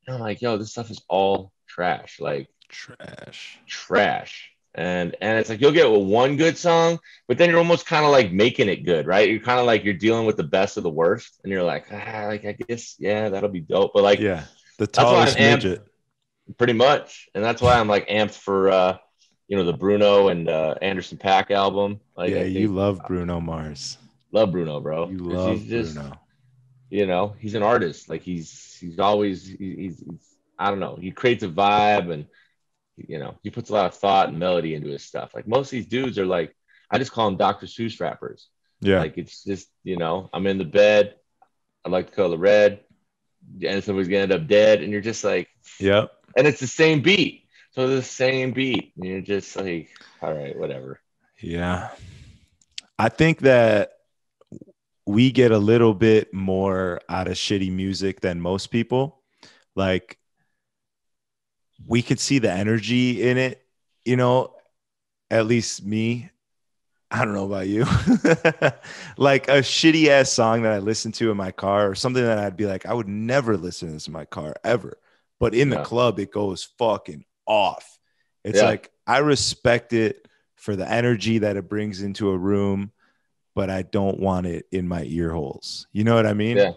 And I'm like, yo, this stuff is all trash, like Trash. trash. And it's like you'll get one good song, but then you're almost kind of like making it good, right? You're kind of like you're dealing with the best of the worst, and you're like, like I guess, yeah, that'll be dope. But like Yeah. The that's why I'm tallest amped, midget. pretty much, and that's why I'm like amped for the Bruno and Anderson .Paak album. Like Yeah, I you think love Bruno Mars. love Bruno, bro, You because he's love just Bruno. he's an artist. Like he's always he's I don't know. He creates a vibe, and he puts a lot of thought and melody into his stuff. Like most of these dudes are like, I just call them Dr. Seuss rappers. Yeah. Like it's just I'm in the bed. I like the color red, and somebody's gonna end up dead, and you're just like, Yep. and it's the same beat. So the same beat, and you're just like, all right, whatever. Yeah. I think that we get a little bit more out of shitty music than most people. Like we could see the energy in it, at least me. I don't know about you. Like a shitty ass song that I listen to in my car or something that I'd be like, I would never listen to this in my car ever. But in the Yeah. club, it goes fucking off. It's Yeah. like I respect it for the energy that it brings into a room, but I don't want it in my ear holes. You know what I mean? Yeah.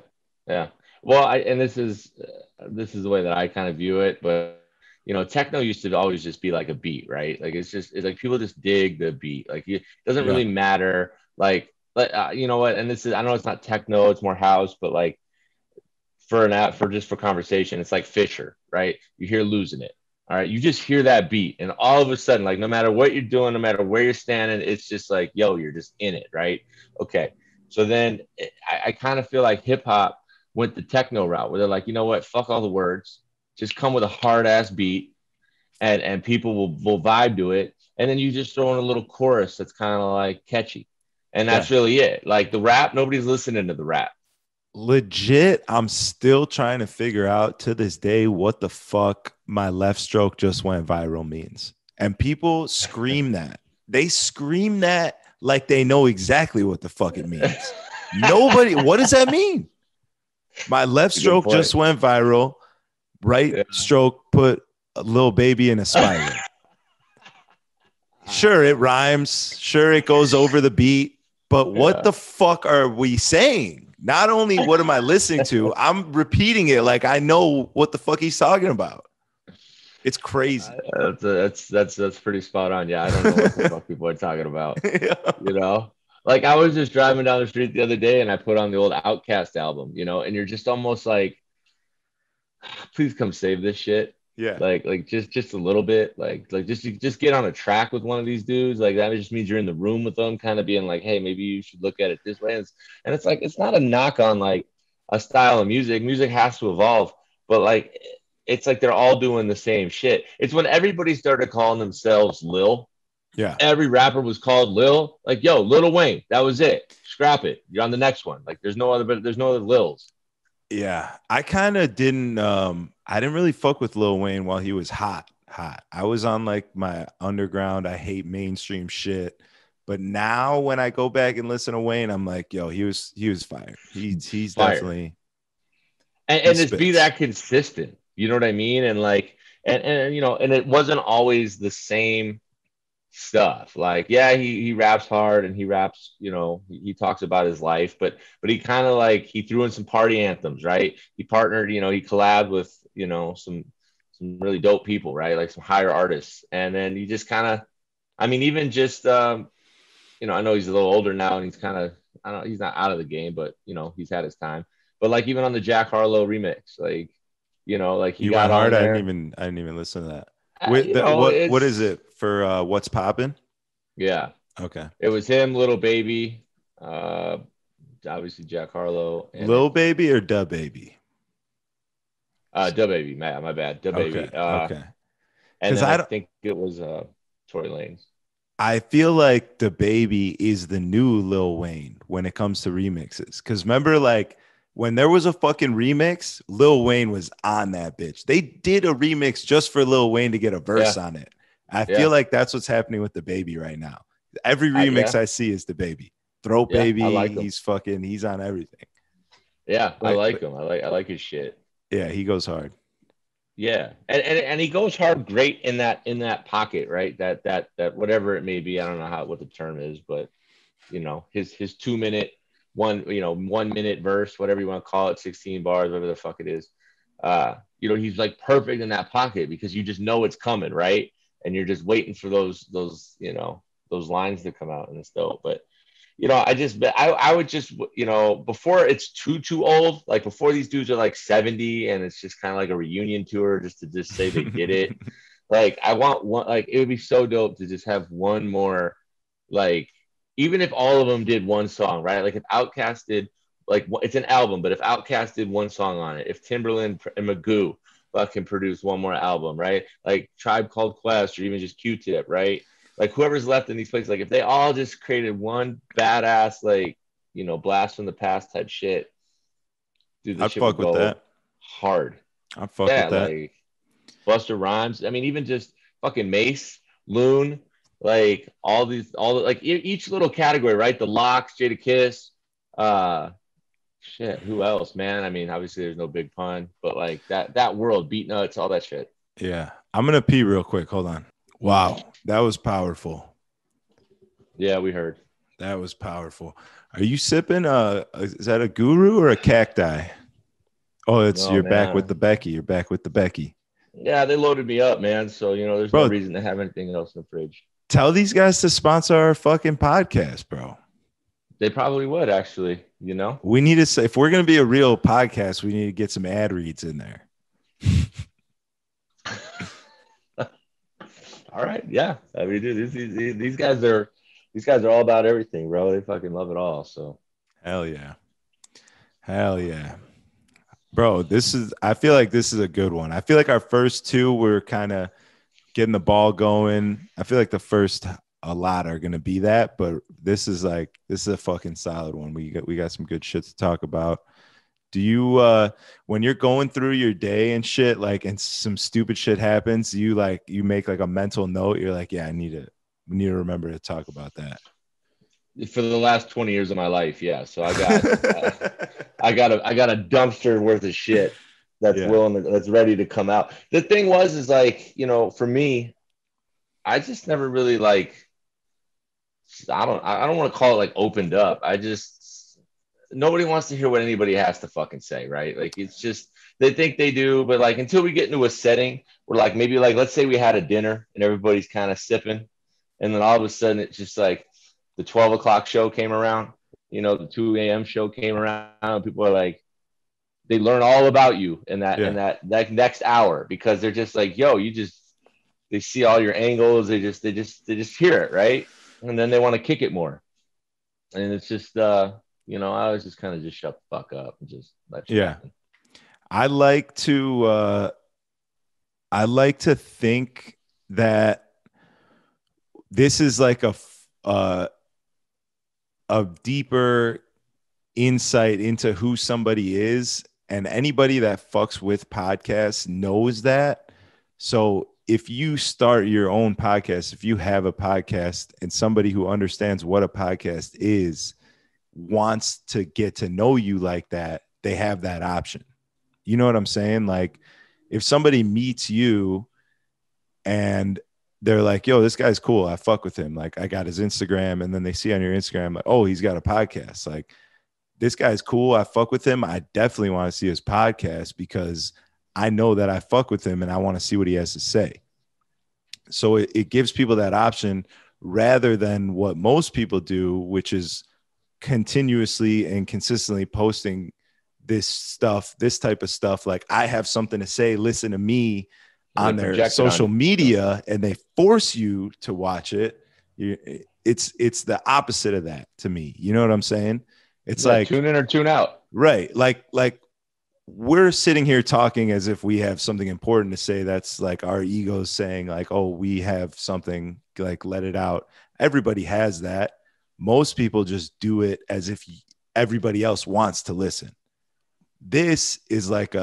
Yeah. Well, and this is the way that I kind of view it, but techno used to always just be like a beat, right? Like it's like people just dig the beat. Like it doesn't Yeah. really matter. Like, you know what? And this is, I know it's not techno, it's more house, but like for conversation, it's like Fisher, right? You hear Losing It. All right. You just hear that beat, and all of a sudden, like no matter what you're doing, no matter where you're standing, it's just like, yo, you're just in it, right? Okay. So then I kind of feel like hip hop went the techno route where they're like, you know what, fuck all the words, just come with a hard ass beat, and people will vibe to it, and then you just throw in a little chorus that's kind of like catchy, and that's really it. Like the rap, nobody's listening to the rap. Legit, I'm still trying to figure out to this day what the fuck my left stroke just went viral means. And people scream that. They scream that like they know exactly what the fuck it means. Nobody, what does that mean? My left stroke just went viral. Right stroke put a little baby in a spiral. Sure, it rhymes. Sure, it goes over the beat. But what the fuck are we saying? Not only what am I listening to, I'm repeating it like I know what the fuck he's talking about. It's crazy. That's pretty spot on. Yeah, I don't know what the fuck people are talking about. Like I was just driving down the street the other day, and I put on the old Outkast album, and you're just almost like, please come save this shit. Yeah. Like just a little bit, like just get on a track with one of these dudes. Like that just means you're in the room with them, kind of being like, hey, maybe you should look at it this way. And it's like, it's not a knock on like a style of music. Music has to evolve, but like it's like they're all doing the same shit. It's when everybody started calling themselves Lil. Yeah. Every rapper was called Lil. Like, yo, Lil Wayne, that was it. Scrap it. You're on the next one. Like there's no other Lils. Yeah, I kind of didn't. I didn't really fuck with Lil Wayne while he was hot. I was on like my underground. I hate mainstream shit. But now when I go back and listen to Wayne, I'm like, yo, he was fire. He's fire. Definitely. And it's be that consistent. You know what I mean? And like, and it wasn't always the same stuff. Like, yeah, he raps hard and he raps, he talks about his life, but he kind of like, he threw in some party anthems, right? He partnered, he collabed with, some really dope people, right? Like some higher artists. And then he just kind of, I mean, even just, I know he's a little older now and he's kind of, I don't know, he's not out of the game, but he's had his time. But like even on the Jack Harlow remix, like, like he got hard. On there. I didn't even listen to that. What is it for What's Poppin'? Yeah. Okay. It was him, Little Baby, obviously Jack Harlow. And Lil Baby or Da Baby? Da Baby, my bad. Da Baby. Okay. And then I think it was Tory Lanez. I feel like Da Baby is the new Lil Wayne when it comes to remixes. Because remember, like, when there was a fucking remix, Lil Wayne was on that bitch. They did a remix just for Lil Wayne to get a verse on it. I feel like that's what's happening with Da Baby right now. Every remix I see is Da Baby. Throw Baby, he's on everything. Yeah, I like him. I like his shit. Yeah, he goes hard. Yeah, and he goes hard, great in that pocket, right? That whatever it may be, I don't know what the term is, but his 2 minute, 1 minute verse, whatever you want to call it, 16 bars, whatever the fuck it is. He's like perfect in that pocket because you just know it's coming, right? And you're just waiting for those lines to come out, and it's dope. But I would just, before it's too old, like before these dudes are like 70 and it's just kind of like a reunion tour just to just say they did it. Like I want one, like it would be so dope to just have one more, like, even if all of them did one song, right? Like if Outkast did, like, it's an album, but if Outkast did one song on it, if Timberland and Magoo fucking produce one more album, right? Like Tribe Called Quest or even just Q-Tip, right? Like whoever's left in these places, like if they all just created one badass, like, blast from the past type shit, dude, this I'd shit would fuck with go that. hard. I'd fuck Yeah, with that. like Buster Rhymes. I mean, even just fucking Mace, Loon, like like each little category, right? The Locks, Jada Kiss, uh, shit. Who else, man? I mean, obviously there's no Big Pun, but like that world, Beat Nuts, all that shit. Yeah. I'm gonna pee real quick. Hold on. Wow, that was powerful. Yeah, we heard. That was powerful. Are you sipping is that a guru or a cacti? Oh, it's No, you're back with man. the Becky. You're back with the Becky. Yeah, they loaded me up, man. So there's no Bro, reason to have anything else in the fridge. tell these guys to sponsor our fucking podcast, bro. They probably would actually. We need to say, if we're gonna be a real podcast, we need to get some ad reads in there. All right, yeah. I mean, dude, these guys are all about everything, bro. They fucking love it all. So Hell yeah. Hell yeah. Bro, I feel like this is a good one. I feel like our first two were kind of getting the ball going. I feel like the first a lot are gonna be that, but this is a fucking solid one. We got some good shit to talk about. Do you when you're going through your day and shit, like, and some stupid shit happens, you make like a mental note, you're like, yeah, we need to remember to talk about that. for the last 20 years of my life, yeah. So I got I got a dumpster worth of shit that's Yeah. that's ready to come out. The thing is like, for me, I just never really like, I don't want to call it like opened up. I just, nobody wants to hear what anybody has to fucking say, right? Like it's just, they think they do, but like until we get into a setting where like maybe like let's say we had a dinner and everybody's kind of sipping, and then all of a sudden it's just like the 12 o'clock show came around, the 2 a.m. show came around, and people are like, they learn all about you in that next hour because they're just like, yo, they see all your angles, they just hear it, right? And then they want to kick it more. And it's just I was just kind of just shut the fuck up and just let you happen. I like to think that this is like a deeper insight into who somebody is, and anybody that fucks with podcasts knows that. So if you start your own podcast, if you have a podcast and somebody who understands what a podcast is wants to get to know you like that, they have that option. You know what I'm saying? Like if somebody meets you and they're like, yo, this guy's cool, I fuck with him, like I got his Instagram, and then they see on your Instagram like, oh, he's got a podcast, like this guy's cool, I fuck with him, I definitely want to see his podcast because I know that I fuck with him and I want to see what he has to say. So it gives people that option rather than what most people do, which is continuously and consistently posting this type of stuff. Like I have something to say, listen to me, on their social media, and they force you to watch it. It's the opposite of that to me. You know what I'm saying? It's like tune in or tune out. Right. Like we're sitting here talking as if we have something important to say. That's like our egos saying like, oh, we have something, like let it out. Everybody has that. Most people just do it as if everybody else wants to listen. This is like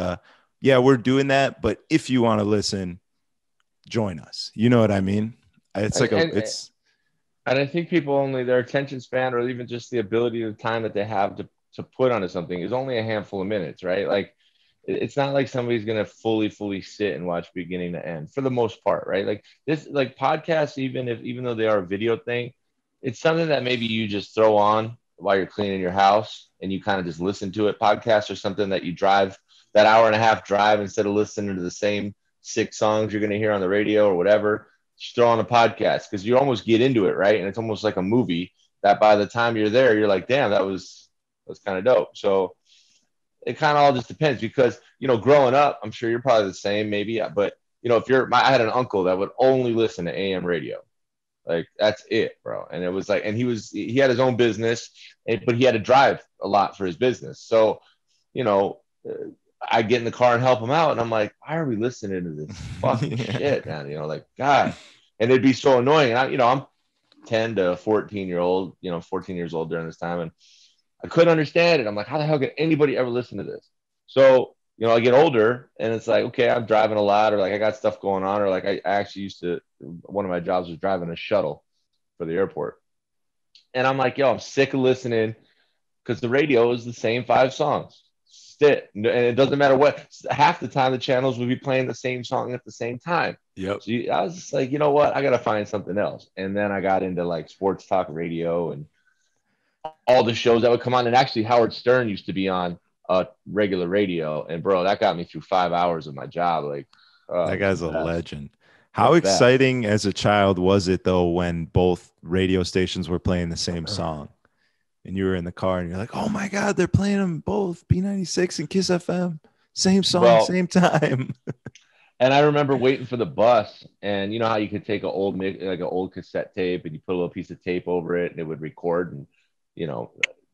yeah, we're doing that, but if you want to listen, join us. You know what I mean? It's like and I think people only, their attention span or even just the ability of time that they have to put onto something is only a handful of minutes, right? Like it's not like somebody's gonna fully sit and watch beginning to end for the most part, right? Like this, like podcasts, even though they are a video thing, it's something that maybe you just throw on while you're cleaning your house and you kind of just listen to it. Podcasts are something that you drive that hour and a half drive, instead of listening to the same 6 songs you're gonna hear on the radio or whatever, just throw on a podcast because you almost get into it, right? And it's almost like a movie that by the time you're there, you're like, damn, that's kind of dope. So it kind of all just depends because, growing up, I'm sure you're probably the same, maybe, but if I had an uncle that would only listen to AM radio. Like that's it, bro. And it was like, and he had his own business, but he had to drive a lot for his business. So, you know, I get in the car and help him out. And I'm like, why are we listening to this fucking shit, man? Like, God. And it'd be so annoying. And I'm 10 to 14-year-old, 14 years old during this time. And I couldn't understand it. I'm like, how the hell could anybody ever listen to this? So, I get older and it's like, okay, I'm driving a lot, or like I got stuff going on, or like I actually one of my jobs was driving a shuttle for the airport. And I'm like, yo, I'm sick of listening because the radio is the same 5 songs. And it doesn't matter what, half the time the channels would be playing the same song at the same time. Yep. So I was just like, you know what? I got to find something else. And then I got into like sports talk radio and all the shows that would come on. And actually Howard Stern used to be on regular radio. And bro, that got me through 5 hours of my job. Like that guy's a legend. How exciting as a child was it though when both radio stations were playing the same song? And you were in the car and you're like, oh my God, they're playing them both, B96 and Kiss FM. Same song, same time. And I remember waiting for the bus, and you know how you could take an old cassette tape and you put a little piece of tape over it and it would record, and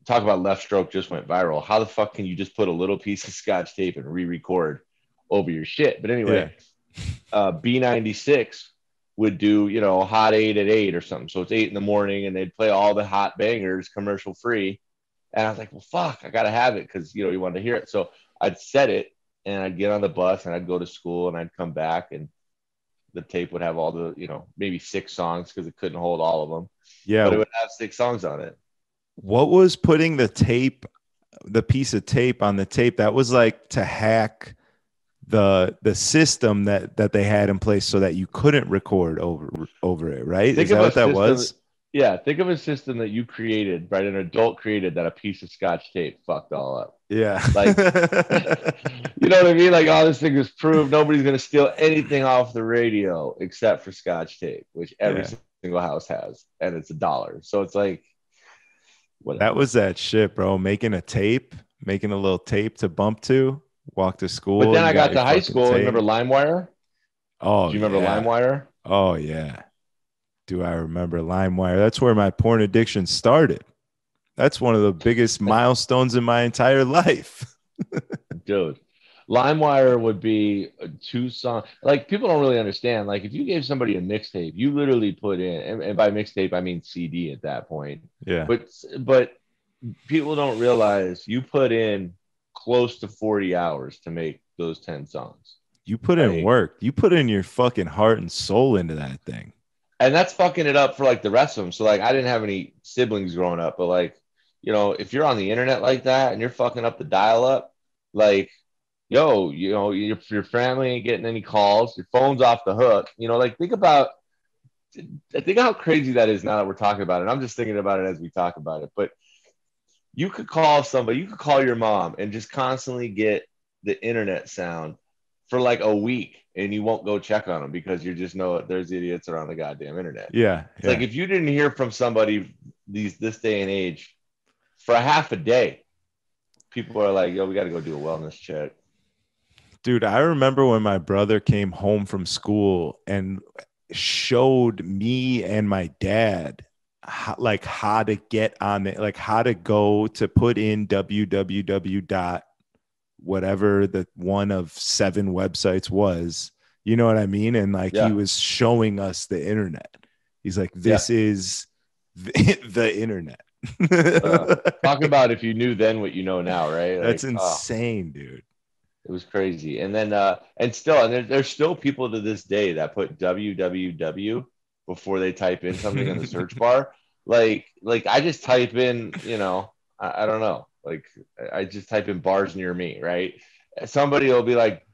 talk about Left Stroke just went viral. How the fuck can you just put a little piece of Scotch tape and re-record over your shit? But anyway, B96 would do, Hot 8 at 8 or something. So it's 8 a.m. and they'd play all the hot bangers commercial free. And I was like, well, fuck, I got to have it because, you wanted to hear it. So I'd set it and I'd get on the bus and I'd go to school and I'd come back and the tape would have all the, maybe 6 songs because it couldn't hold all of them. Yeah. But it would have 6 songs on it. What was putting the piece of tape on the tape? That was like to hack the system that they had in place so that you couldn't record over it, right? Is that what that was? Yeah, think of a system that you created, right? An adult created that a piece of Scotch tape fucked all up. Yeah. Like, you know what I mean? Like, oh, this thing is proved nobody's going to steal anything off the radio except for Scotch tape, which every single house has, and it's $1. So it's like, whatever. That was that shit, bro. Making a little tape to bump to. Walk to school. But then I got to high school. Remember LimeWire? Oh, do you remember LimeWire? Oh yeah. Do I remember LimeWire? That's where my porn addiction started. That's one of the biggest milestones in my entire life. Dude, LimeWire would be 2 songs. Like people don't really understand. Like if you gave somebody a mixtape, you literally put in, and by mixtape I mean CD at that point. Yeah. But people don't realize you put in close to 40 hours to make those 10 songs. You put in work. You put in your fucking heart and soul into that thing. And that's fucking it up for like the rest of them. So like I didn't have any siblings growing up, but like, if you're on the internet like that and you're fucking up the dial up, like, yo, your family ain't getting any calls, your phone's off the hook, like think how crazy that is now that we're talking about it. I'm just thinking about it as we talk about it, but you could call somebody, you could call your mom and just constantly get the internet sound for like a week and you won't go check on them because you just know there's idiots around the goddamn internet. Yeah. It's like if you didn't hear from somebody this day and age for a half a day, people are like, yo, we got to go do a wellness check. Dude, I remember when my brother came home from school and showed me and my dad how to get on it, like how to go to put in www. whatever the one of 7 websites was, you know what I mean? And like he was showing us the internet. He's like, this is the internet. Talk about if you knew then what you know now, right? Like, that's insane, dude. It was crazy. And then and there's still people to this day that put www before they type in something in the search bar. Like I just type in, I don't know. Like I just type in bars near me, right? somebody will be like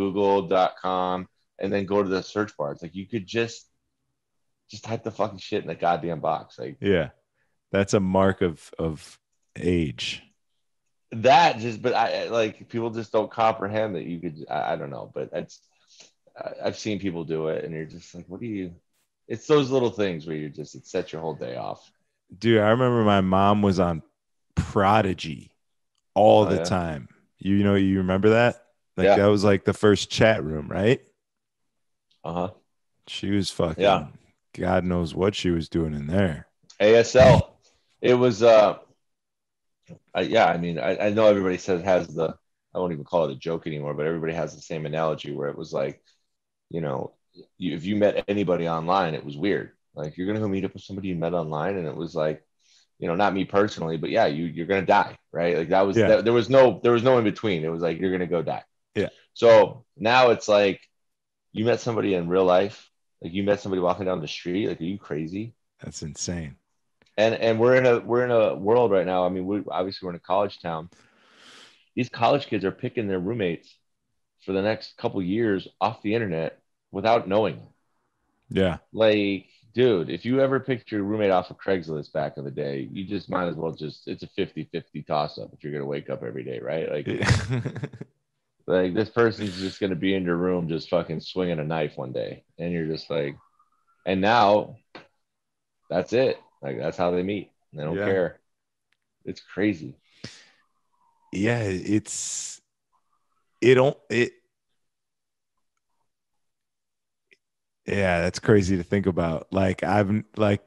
www.google.com and then go to the search bar. It's like you could just type the fucking shit in the goddamn box. Like Yeah. That's a mark of age. that just, but I like people just don't comprehend that you could, I don't know, but I've seen people do it and you're just like, what do you, it's those little things where it sets your whole day off. Dude, I remember my mom was on Prodigy all Oh the yeah. time. You remember that? Like Yeah. that was like the first chat room, right? Uh-huh. She was Yeah. fucking God knows what she was doing in there. ASL. It was, yeah, I mean, I know everybody says has the, I won't even call it a joke anymore, but everybody has the same analogy where it was like, you know, if you met anybody online, it was weird. Like you're gonna go meet up with somebody you met online, and it was like, not me personally, but yeah, you're gonna die, right? Like that was Yeah. that. There was no in between. It was like you're gonna go die. Yeah. So now it's like you met somebody in real life, like you met somebody walking down the street. Like, are you crazy? That's insane. And we're in a world right now. I mean, obviously we're in a college town. These college kids are picking their roommates for the next couple years off the internet without knowing. Yeah. Like, dude, if you ever picked your roommate off of Craigslist back in the day, you just might as well it's a 50-50 toss up if you're going to wake up every day, right? Like this person's just going to be in your room just fucking swinging a knife one day. And you're just like, and now that's it. Like, that's how they meet. They don't Yeah. care. It's crazy. Yeah, it don't it yeah, that's crazy to think about. Like I've like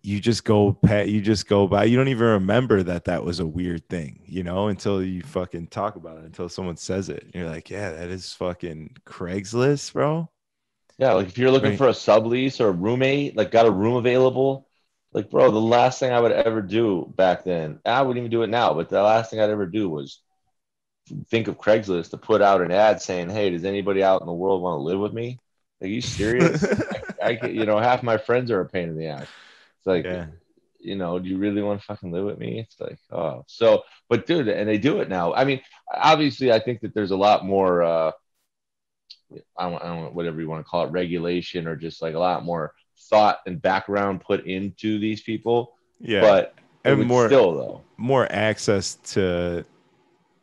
you just go by, you don't even remember that was a weird thing, until you fucking talk about it, until someone says it. And you're like, yeah, that is fucking Craigslist, bro. Yeah, like if you're I looking mean, for a sublease or a roommate, like got a room available, like bro, the last thing I would ever do back then, I wouldn't even do it now, but the last thing I'd ever do was think of Craigslist to put out an ad saying, "Hey, does anybody out in the world want to live with me?" Like, are you serious? Half my friends are a pain in the ass. It's like, yeah, do you really want to fucking live with me? It's like, oh, so, but dude, and they do it now. I mean, obviously, I think that there's a lot more. I don't whatever you want to call it, regulation or just like a lot more thought and background put into these people. yeah, But it and would still though. more access to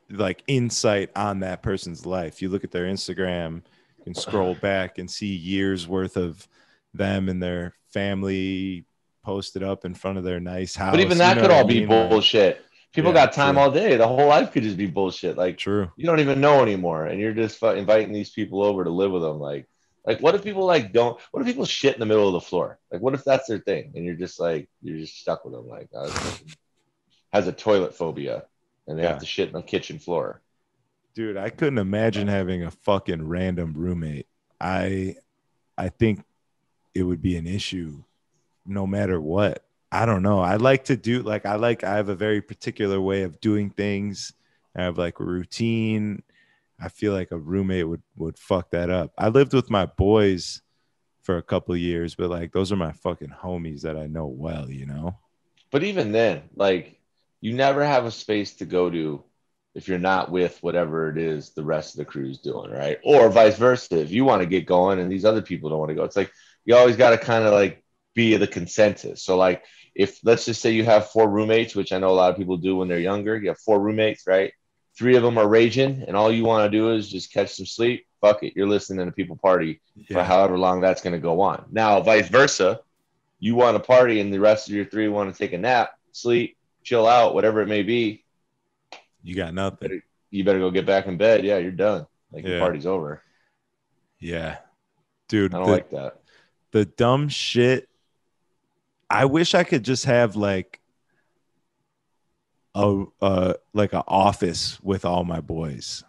like insight on that person's life. You look at their Instagram, you can scroll back and see years worth of them and their family posted up in front of their nice But even house. You that know could what I all be mean? Like, bullshit. People yeah, got time true, all day. The whole life could just be bullshit. Like true. you don't even know anymore, and you're just inviting these people over to live with them. Like what if people like don't? What if people shit in the middle of the floor? Like what if that's their thing, and you're just stuck with them? Like has a toilet phobia, and they have Yeah, to shit in the kitchen floor. dude, I couldn't imagine having a fucking random roommate. I I think it would be an issue no matter what. I don't know. I like to do like I have a very particular way of doing things. I have like a routine. I feel like a roommate would fuck that up. I lived with my boys for a couple of years, but like those are my fucking homies that I know well. But even then, like you never have a space to go to if you're not with whatever it is the rest of the crew's doing, right? Or vice versa. If you want to get going and these other people don't want to go, it's like you always got to kind of like be the consensus. So like if let's just say you have four roommates, which I know a lot of people do when they're younger, you have four roommates, right? Three of them are raging, and all you want to do is just catch some sleep. Fuck it, you're listening to people party for Yeah. however long that's going to go on. Now, vice versa, you want to party and the rest of your three want to take a nap, sleep, chill out, whatever it may be, You got nothing. you better go get back in bed. Yeah, you're done. Like your Yeah. party's over. Yeah. I Dude, don't like that. the dumb shit. I wish I could just have like a office with all my boys.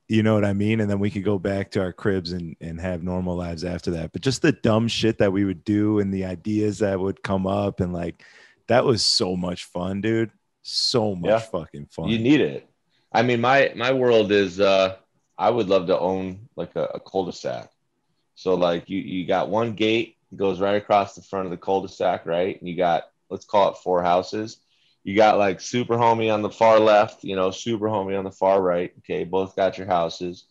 You know what I mean? And then we could go back to our cribs and have normal lives after that. But just the dumb shit that we would do and the ideas that would come up and like that was so much fun, dude. So much Yeah, fucking you fun. need it. I mean, my world is I would love to own like a cul-de-sac. So like you got one gate goes right across the front of the cul-de-sac, right? And you got let's call it four houses. You got like super homie on the far left, you know, super homie on the far right. Okay, both got your houses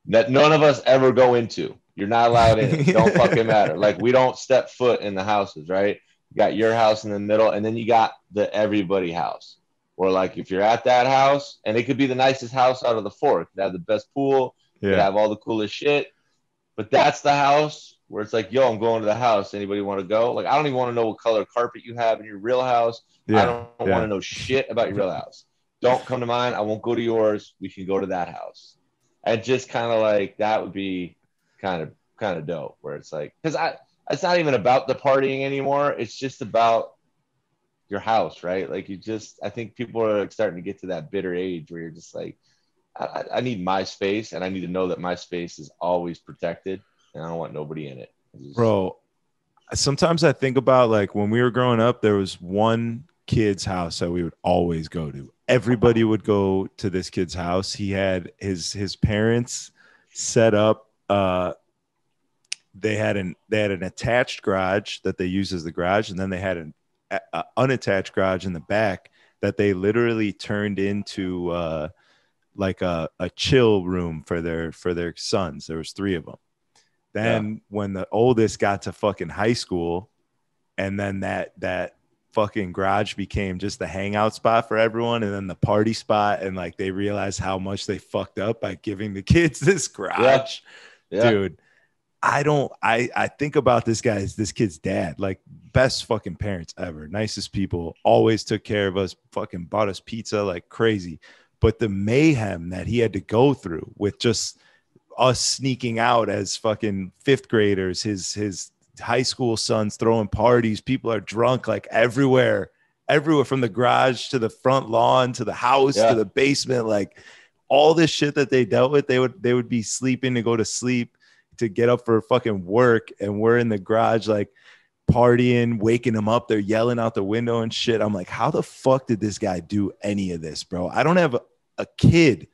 that none of us ever go into. You're not allowed in it. Don't fucking matter. Like we don't step foot in the houses, right? You got your house in the middle, and then you got the everybody house. Or like if you're at that house, and it could be the nicest house out of the four. It could have the best pool, it could Yeah. have all the coolest shit. But that's the house where it's like, yo, I'm going to the house. Anybody want to go? Like, I don't even want to know what color carpet you have in your real house. I Yeah. don't want Yeah. to know shit about your real house. Don't come to mine. I won't go to yours. We can go to that house. And just kind of like that would be kind of dope. Where it's like, because it's not even about the partying anymore. It's just about your house, right? Like I think people are like starting to get to that bitter age where you're just like, I need my space, and I need to know that my space is always protected, and I don't want nobody in it. Bro, sometimes I think about like when we were growing up, there was one kid's house that we would always go to. Everybody would go to this kid's house. He had his parents set up. They had an attached garage that they used as the garage, and then they had an unattached garage in the back that they literally turned into like a chill room for their sons. There was 3 of them. Then when the oldest got to fucking high school, and then that fucking garage became just the hangout spot for everyone, and then the party spot, and like they realized how much they fucked up by giving the kids this garage. Dude. I think about this kid's dad, like best fucking parents ever, nicest people, always took care of us, fucking bought us pizza like crazy. But the mayhem that he had to go through with just us sneaking out as fucking 5th graders, his high school sons throwing parties, people are drunk like everywhere from the garage to the front lawn to the house to the basement, like all this shit that they dealt with. They would be sleeping to go to sleep, to get up for fucking work, and we're in the garage like partying, waking them up. They're yelling out the window and shit. I'm like, how the fuck did this guy do any of this, bro? I don't have a kid,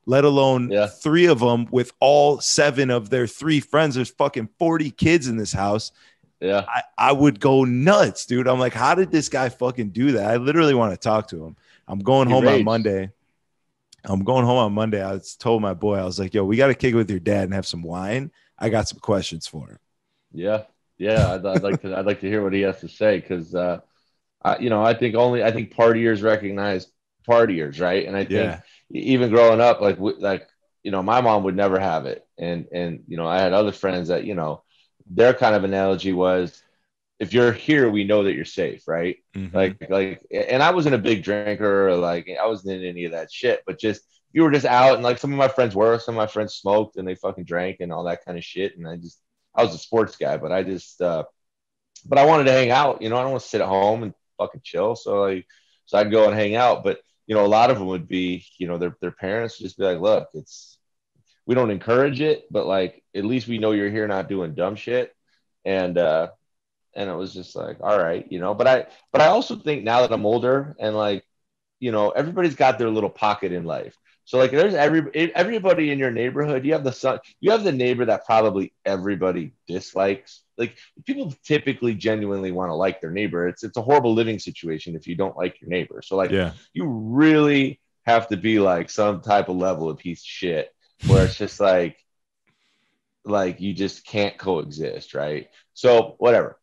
let alone 3 of them with all 7 of their 3 friends. There's fucking 40 kids in this house. Yeah. I would go nuts, dude. I'm like, how did this guy fucking do that? I literally want to talk to him. I'm going home on Monday. I told my boy, I was like, yo, we got to kick it with your dad and have some wine. I got some questions for him. Yeah. I'd like to hear what he has to say, because I think partiers recognize partiers, right? And I think even growing up, like my mom would never have it, and I had other friends that their kind of analogy was, if you're here, we know that you're safe, right? Mm-hmm. And I wasn't a big drinker, or like I wasn't in any of that shit, but just you were just out, and like some of my friends smoked and they fucking drank and all that kind of shit, and I was a sports guy, but but I wanted to hang out, I don't want to sit at home and fucking chill, so I'd go and hang out, but a lot of them would be, their parents would just be like, look, we don't encourage it, but like at least we know you're here, not doing dumb shit, and it was just like, all right, but I also think now that I'm older, and like, everybody's got their little pocket in life. So like there's everybody in your neighborhood. You have the neighbor that probably everybody dislikes. Like people typically genuinely want to like their neighbor. It's a horrible living situation if you don't like your neighbor. So like you really have to be like some type of level of piece of shit where it's just like you just can't coexist, right? So whatever.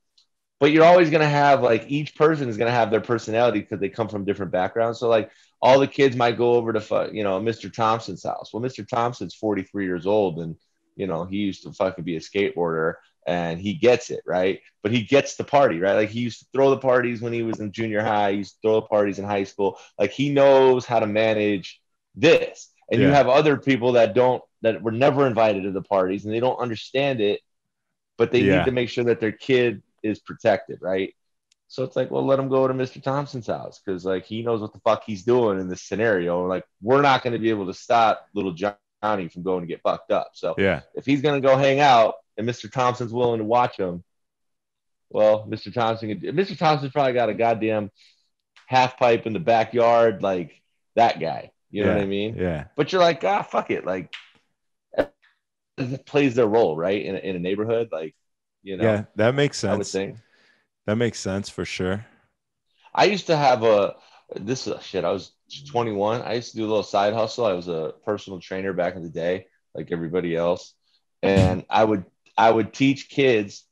But you're always going to have, like, each person is going to have their personality because they come from different backgrounds. So like all the kids might go over to Mr. Thompson's house. Well, Mr. Thompson's 43 years old, and he used to fucking be a skateboarder, and he gets it, right? But he gets the party, right? Like he used to throw the parties when he was in junior high. He used to throw the parties in high school. Like he knows how to manage this. And you have other people that were never invited to the parties, and they don't understand it, but they need to make sure that their kid is protected, right? So it's like, well, let him go to Mr. Thompson's house, because like he knows what the fuck he's doing in this scenario. Like we're not going to be able to stop little Johnny from going to get fucked up. So if he's going to go hang out and Mr. Thompson's willing to watch him, well, Mr. Thompson's probably got a goddamn half pipe in the backyard, like that guy. You know what I mean? Yeah. But you're like, fuck it. Like it plays their role, right? In a neighborhood, like, Yeah, that makes sense. I would think that makes sense for sure. I used to have this shit. I was 21. I used to do a little side hustle. I was a personal trainer back in the day, like everybody else, and I would teach kids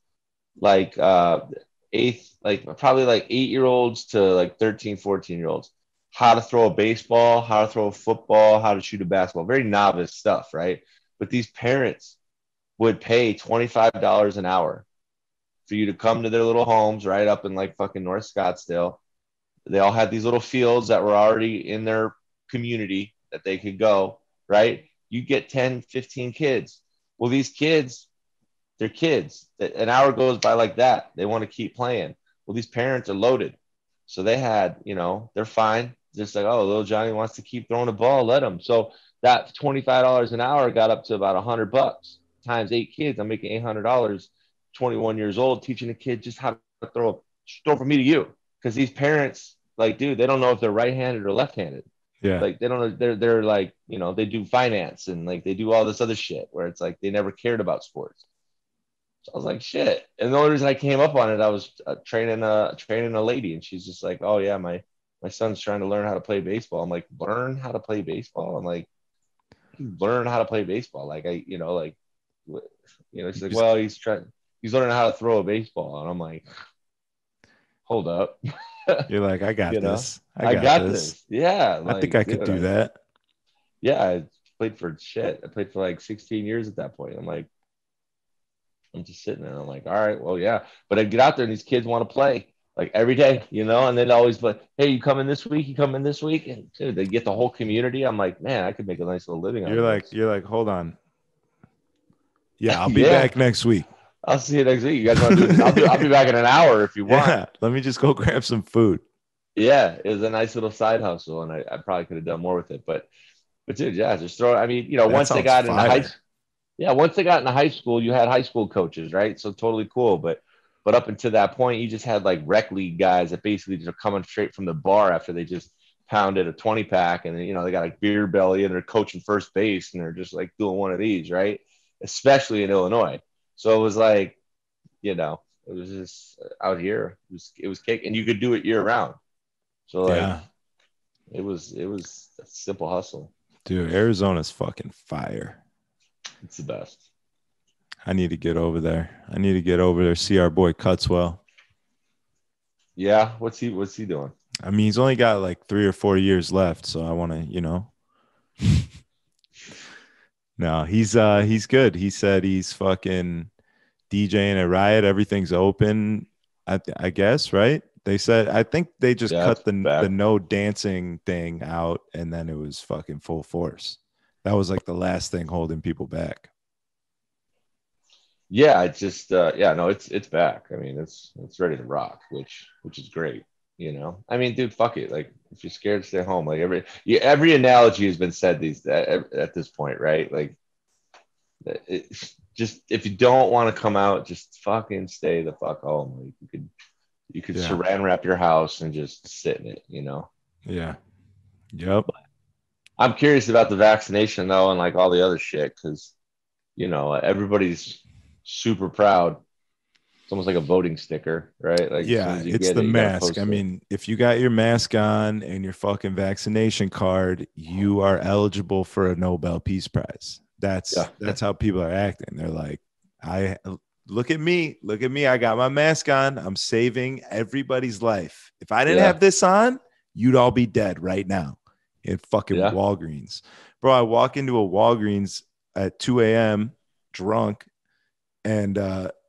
like probably like 8-year olds to like 13, 14-year olds how to throw a baseball, how to throw a football, how to shoot a basketball. Very novice stuff, right? But these parents would pay $25 an hour for you to come to their little homes right up in like fucking North Scottsdale. They all had these little fields that were already in their community that they could go, right? You get 10, 15 kids. Well, these kids, they're kids. An hour goes by like that. They want to keep playing. Well, these parents are loaded. So they had, they're fine. Just like, oh, little Johnny wants to keep throwing the ball, let him. So that $25 an hour got up to about $100 times 8 kids. I'm making $800, 21 years old, teaching a kid just how to throw from me to you. Because these parents, like, dude, they don't know if they're right-handed or left-handed. Yeah. Like they don't know. They're like, they do finance and like they do all this other shit where it's like they never cared about sports. So I was like, shit. And the only reason I came up on it, I was training a lady, and she's just like, oh yeah, my son's trying to learn how to play baseball. I'm like, learn how to play baseball. I'm like, learn how to play baseball. Like she's like, well, he's learning how to throw a baseball, and I'm like, hold up. You're like, I got this. I got this. Yeah. I think I could do that. Yeah. I played for shit. I played for like 16 years at that point. I'm just sitting there. I'm like, all right, well, yeah. But I get out there and these kids want to play like every day, and they'd always like, hey, you coming this week? You coming this week? And dude, they get the whole community. I'm like, man, I could make a nice little living. You're like, hold on. Yeah, I'll be back next week. I'll see you next week. You guys want to do this? I'll be back in an hour if you want. Yeah, let me just go grab some food. Yeah, it was a nice little side hustle, and I probably could have done more with it. But dude, yeah, just throw. I mean, once they got into high school, you had high school coaches, right? So totally cool. But up until that point, you just had like rec league guys that basically just are coming straight from the bar after they just pounded a 20-pack, and then, they got like beer belly and they're coaching first base and they're just like doing one of these, right? Especially in Illinois. So it was like, it was just out here. It was cake, and you could do it year round. So like, it was a simple hustle. Dude, Arizona's fucking fire. It's the best. I need to get over there. See our boy Cutswell. Yeah, what's he doing? I mean, he's only got like 3 or 4 years left, so I want to, No, he's good. He said he's fucking DJing at Riot. Everything's open, I guess, right? They said, I think they just cut the no dancing thing out, and then it was fucking full force. That was like the last thing holding people back. Yeah, it's just it's back. I mean, it's ready to rock, which is great. I mean, dude, fuck it. Like, if you're scared, stay home. Like every analogy has been said at this point, right? Like, it's just, if you don't want to come out, just fucking stay the fuck home. Like, you could saran wrap your house and just sit in it. Yeah. Yep. I'm curious about the vaccination though, and like all the other shit, because everybody's super proud. It's almost like a voting sticker, right? Like, yeah, it's the mask. I mean, if you got your mask on and your fucking vaccination card, you are eligible for a Nobel Peace Prize. That's how people are acting. They're like, look at me. I got my mask on. I'm saving everybody's life. If I didn't have this on, you'd all be dead right now in fucking Walgreens. Bro, I walk into a Walgreens at 2 a.m. drunk, and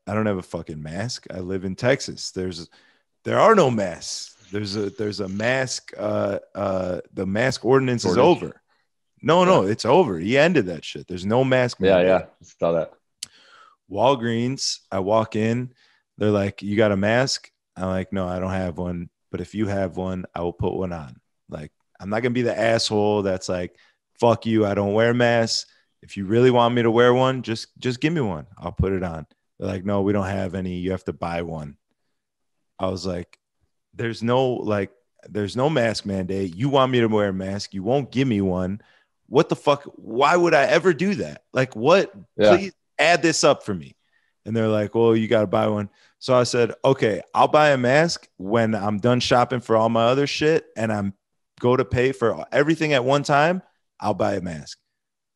I don't have a fucking mask. I live in Texas. There are no masks. There's a mask. The mask ordinance is over. No, it's over. He ended that shit. There's no mask. Yeah. I saw that. Walgreens, I walk in. They're like, you got a mask? I'm like, no, I don't have one. But if you have one, I will put one on. Like, I'm not going to be the asshole that's like, fuck you, I don't wear masks. If you really want me to wear one, just give me one. I'll put it on. They're like, no, we don't have any. You have to buy one. I was like, there's no mask mandate. You want me to wear a mask. You won't give me one. What the fuck? Why would I ever do that? Like, what? Yeah. Please add this up for me. And they're like, well, you got to buy one. So I said, okay, I'll buy a mask when I'm done shopping for all my other shit and I'm go to pay for everything at one time. I'll buy a mask.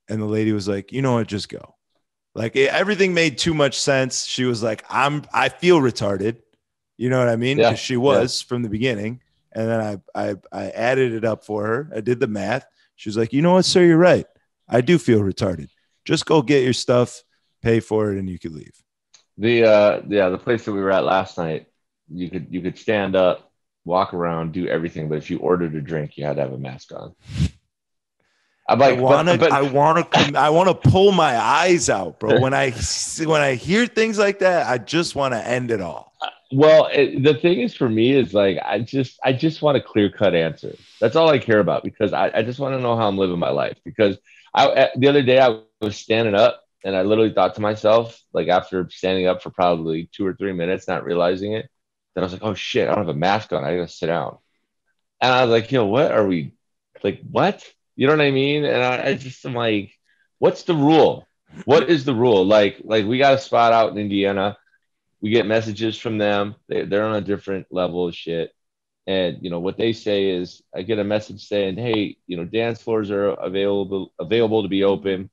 And the lady was like, you know what, just go. Like everything made too much sense. She was like, I feel retarded. You know what I mean? Yeah. Because she was from the beginning. And then I added it up for her. I did the math. She was like, you know what, sir, you're right. I do feel retarded. Just go get your stuff, pay for it, and you could leave. The place that we were at last night, you could stand up, walk around, do everything, but if you ordered a drink, you had to have a mask on. I'm like, I want to pull my eyes out, bro. When I hear things like that, I just want to end it all. Well, the thing is for me is like I just want a clear-cut answer. That's all I care about because I just want to know how I'm living my life. Because the other day I was standing up and I literally thought to myself, like after standing up for probably 2 or 3 minutes, not realizing it, that I was like, oh shit, I don't have a mask on. I gotta sit down. And I was like, what are we like? What? You know what I mean? And I just am like, what's the rule? What is the rule? Like we got a spot out in Indiana. We get messages from them. They're on a different level of shit. And, what they say is I get a message saying, hey, dance floors are available to be open.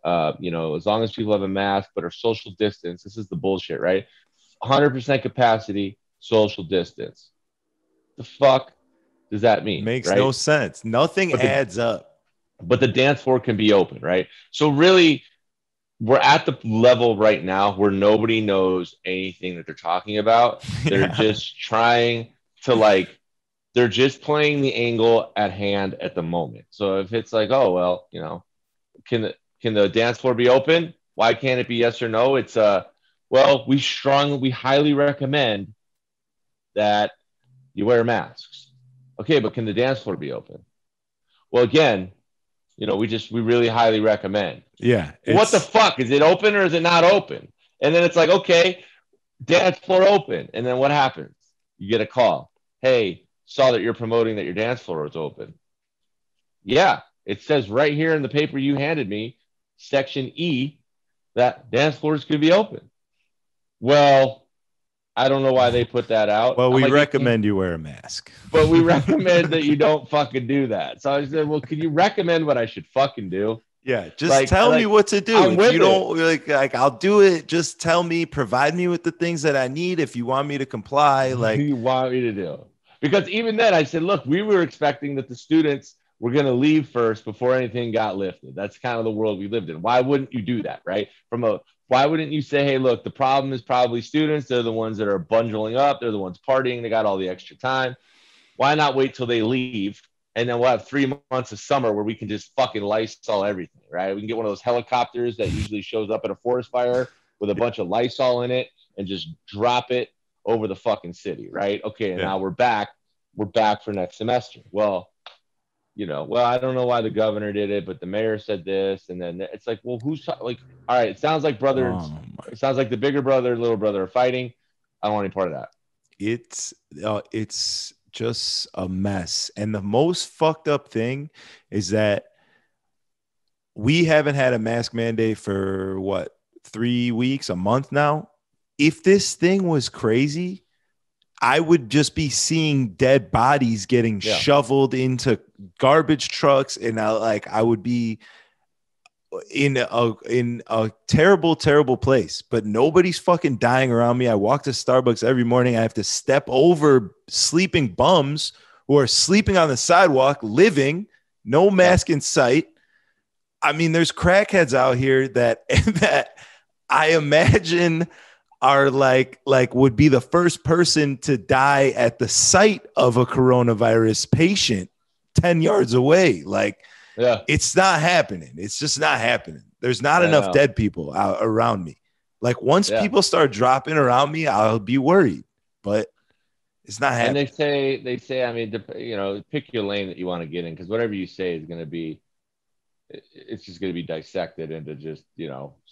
As long as people have a mask, but are social distance. This is the bullshit, right? 100% capacity, social distance. The fuck does that mean? Makes right? No sense. Nothing adds up. But the dance floor can be open, right? So really, we're at the level right now where nobody knows anything that they're talking about. They're just trying to they're just playing the angle at hand at the moment. So if it's like, oh, well, can the dance floor be open? Why can't it be yes or no? It's well, we highly recommend that you wear masks. Okay, but can the dance floor be open? Well, again, we really highly recommend. Yeah. What the fuck? Is it open or is it not open? And then it's like, okay, dance floor open. And then what happens? You get a call. Hey, saw that you're promoting that your dance floor is open. Yeah, it says right here in the paper you handed me, section E, that dance floors could be open. Well, I don't know why they put that out. Well, we recommend you wear a mask. But we recommend that you don't fucking do that. So I said, well, can you recommend what I should fucking do? Yeah, just tell me what to do. If you don't like, I'll do it. Just tell me, provide me with the things that I need. If you want me to comply, like you want me to do. Because even then I said, look, we were expecting that the students were going to leave first before anything got lifted. That's kind of the world we lived in. Why wouldn't you do that, right? Why wouldn't you say, hey, look, the problem is probably students. They're the ones that are bundling up. They're the ones partying. They got all the extra time. Why not wait till they leave? And then we'll have 3 months of summer where we can just fucking Lysol everything, right? We can get one of those helicopters that usually shows up at a forest fire with a bunch of Lysol in it and just drop it over the fucking city, right? Okay, and now we're back. We're back for next semester. Well, I don't know why the governor did it, but the mayor said this, and then it's like, well, who's like, all right, it sounds like it sounds like the bigger brother, little brother are fighting. I don't want any part of that. It's just a mess. And the most fucked up thing is that we haven't had a mask mandate for 3 weeks, a month now. If this thing was crazy, I would just be seeing dead bodies getting shoveled into garbage trucks, and I would be in a terrible, terrible place. But nobody's fucking dying around me. I walk to Starbucks every morning. I have to step over sleeping bums who are sleeping on the sidewalk, living, no mask in sight. I mean, there's crackheads out here that I imagine are like would be the first person to die at the sight of a coronavirus patient 10 yards away. It's not happening. It's just not happening. There's not enough dead people out around me. Like once people start dropping around me, I'll be worried, but it's not happening. And they say, I mean, pick your lane that you want to get in. Cause whatever you say is going to be, it's just going to be dissected into just,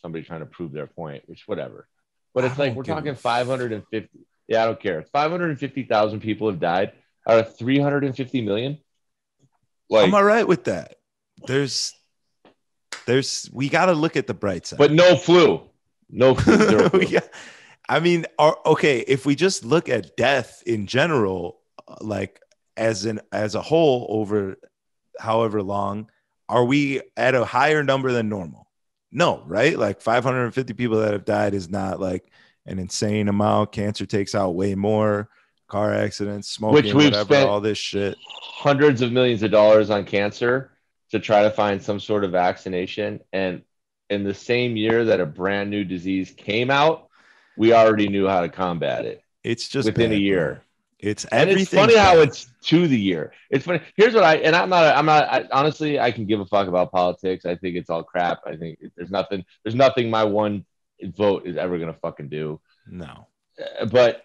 somebody trying to prove their point, which whatever. But it's like we're talking 550. Yeah, I don't care. 550,000 people have died out of 350 million. I'm all right with that. We got to look at the bright side. But no flu. No clue. Zero clue. Yeah. I mean, okay, if we just look at death in general, like as a whole over however long, are we at a higher number than normal? No, right? Like 550 people that have died is not like an insane amount. Cancer takes out way more, car accidents, Which smoking, we've whatever, spent all this shit. hundreds of millions of dollars on cancer to try to find some sort of vaccination. And in the same year that a brand new disease came out, we already knew how to combat it It's just within a bad, bro. year. It's And it's funny everything's how bad. it's to the year. It's funny. Here's what honestly, I can give a fuck about politics. I think it's all crap. I think there's nothing my one vote is ever going to fucking do. No. But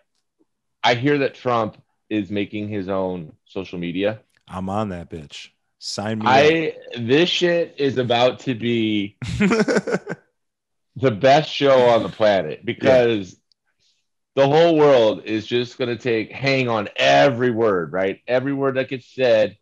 I hear that Trump is making his own social media. I'm on that bitch. Sign me This shit is about to be up. the best show on the planet because the whole world is just going to hang on every word, right? Every word that gets said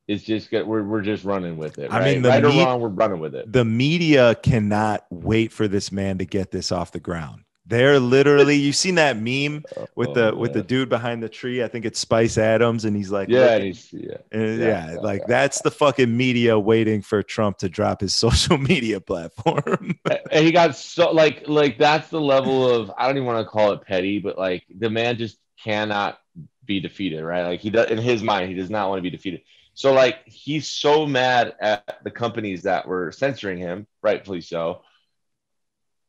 is just we're just running with it, I right? mean, Right or wrong, we're running with it. The media cannot wait for this man to get this off the ground. They're literally, you've seen that meme with the dude behind the tree. I think it's Spice Adams, and he's like, that's the fucking media waiting for Trump to drop his social media platform. And he got so like that's the level of, I don't even want to call it petty, but like the man just cannot be defeated, right? Like he does, in his mind, he does not want to be defeated. So like he's so mad at the companies that were censoring him, rightfully so,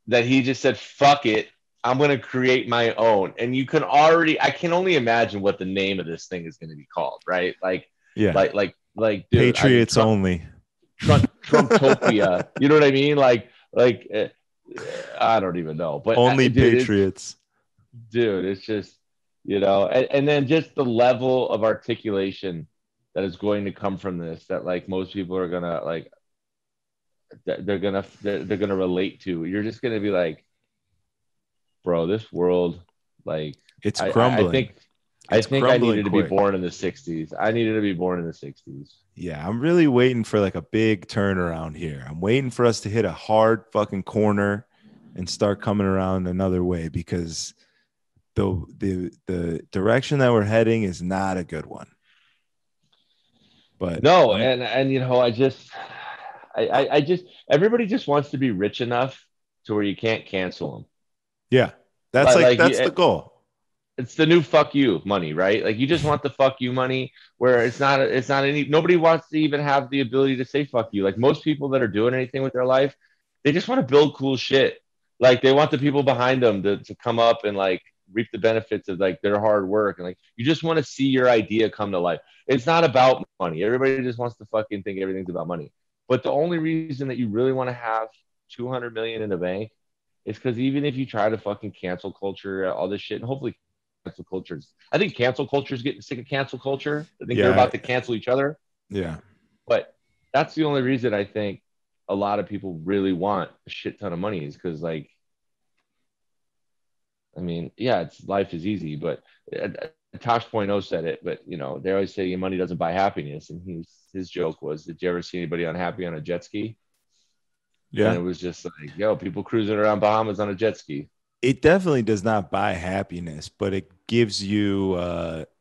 that he just said, fuck it, I'm going to create my own. And I can only imagine what the name of this thing is going to be called, right? Like, yeah, dude, Patriots only. Trumptopia. You know what I mean? Like, I don't even know, but only Patriots. Dude, it's just, and then just the level of articulation that is going to come from this, that like most people are gonna like, they're gonna relate to. You're just gonna be like, bro, this world, like, it's crumbling. I think I needed to be born in the 60s. I needed to be born in the 60s. Yeah, I'm really waiting for like a big turnaround here. I'm waiting for us to hit a hard fucking corner and start coming around another way, because the direction that we're heading is not a good one. But no, and I just everybody just wants to be rich enough to where you can't cancel them. Yeah, that's that's the goal. It's the new fuck you money, right? Like you just want the fuck you money, where nobody wants to even have the ability to say fuck you. Like most people that are doing anything with their life, they just want to build cool shit. Like they want the people behind them to come up and like reap the benefits of like their hard work. And like, you just want to see your idea come to life. It's not about money. Everybody just wants to fucking think everything's about money. But the only reason that you really want to have 200 million in the bank is because even if you try to fucking cancel culture, all this shit, and hopefully cancel cultures, I think cancel culture is getting sick of cancel culture. I think they're about to cancel each other. Yeah. But that's the only reason I think a lot of people really want a shit ton of money, is because like, I mean, yeah, life is easy, but Tosh.0 said it, but they always say money doesn't buy happiness. And his joke was, did you ever see anybody unhappy on a jet ski? Yeah. And it was just like, yo, people cruising around Bahamas on a jet ski. It definitely does not buy happiness, but it gives you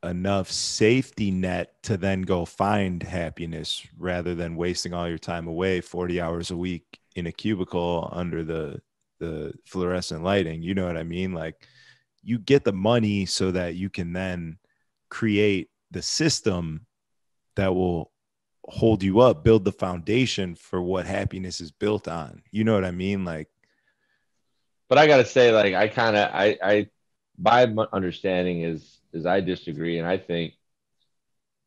enough safety net to then go find happiness, rather than wasting all your time away 40 hours a week in a cubicle under the fluorescent lighting. You know what I mean? Like, you get the money so that you can then create the system that will hold you up, build the foundation for what happiness is built on. You know what I mean? Like, but I gotta say, like, I my understanding is I disagree, and I think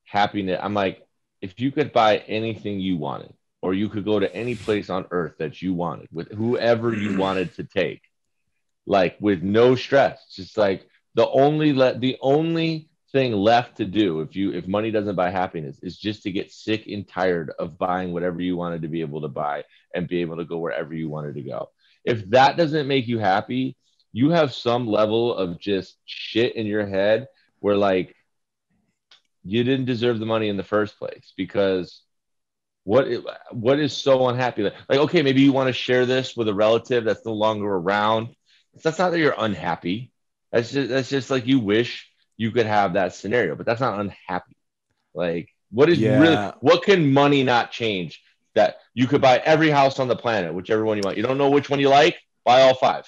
happiness, I'm like, if you could buy anything you wanted, or you could go to any place on earth that you wanted with whoever you wanted to take, like with no stress, just like the only thing left to do if money doesn't buy happiness is just to get sick and tired of buying whatever you wanted to be able to buy and be able to go wherever you wanted to go. If that doesn't make you happy, you have some level of just shit in your head where like you didn't deserve the money in the first place, because what is so unhappy? Like, okay, maybe you want to share this with a relative that's no longer around. That's not that you're unhappy. That's just like you wish you could have that scenario, but that's not unhappy. Like, Yeah. what can money not change? That you could buy every house on the planet, whichever one you want. You don't know which one you like, buy all five.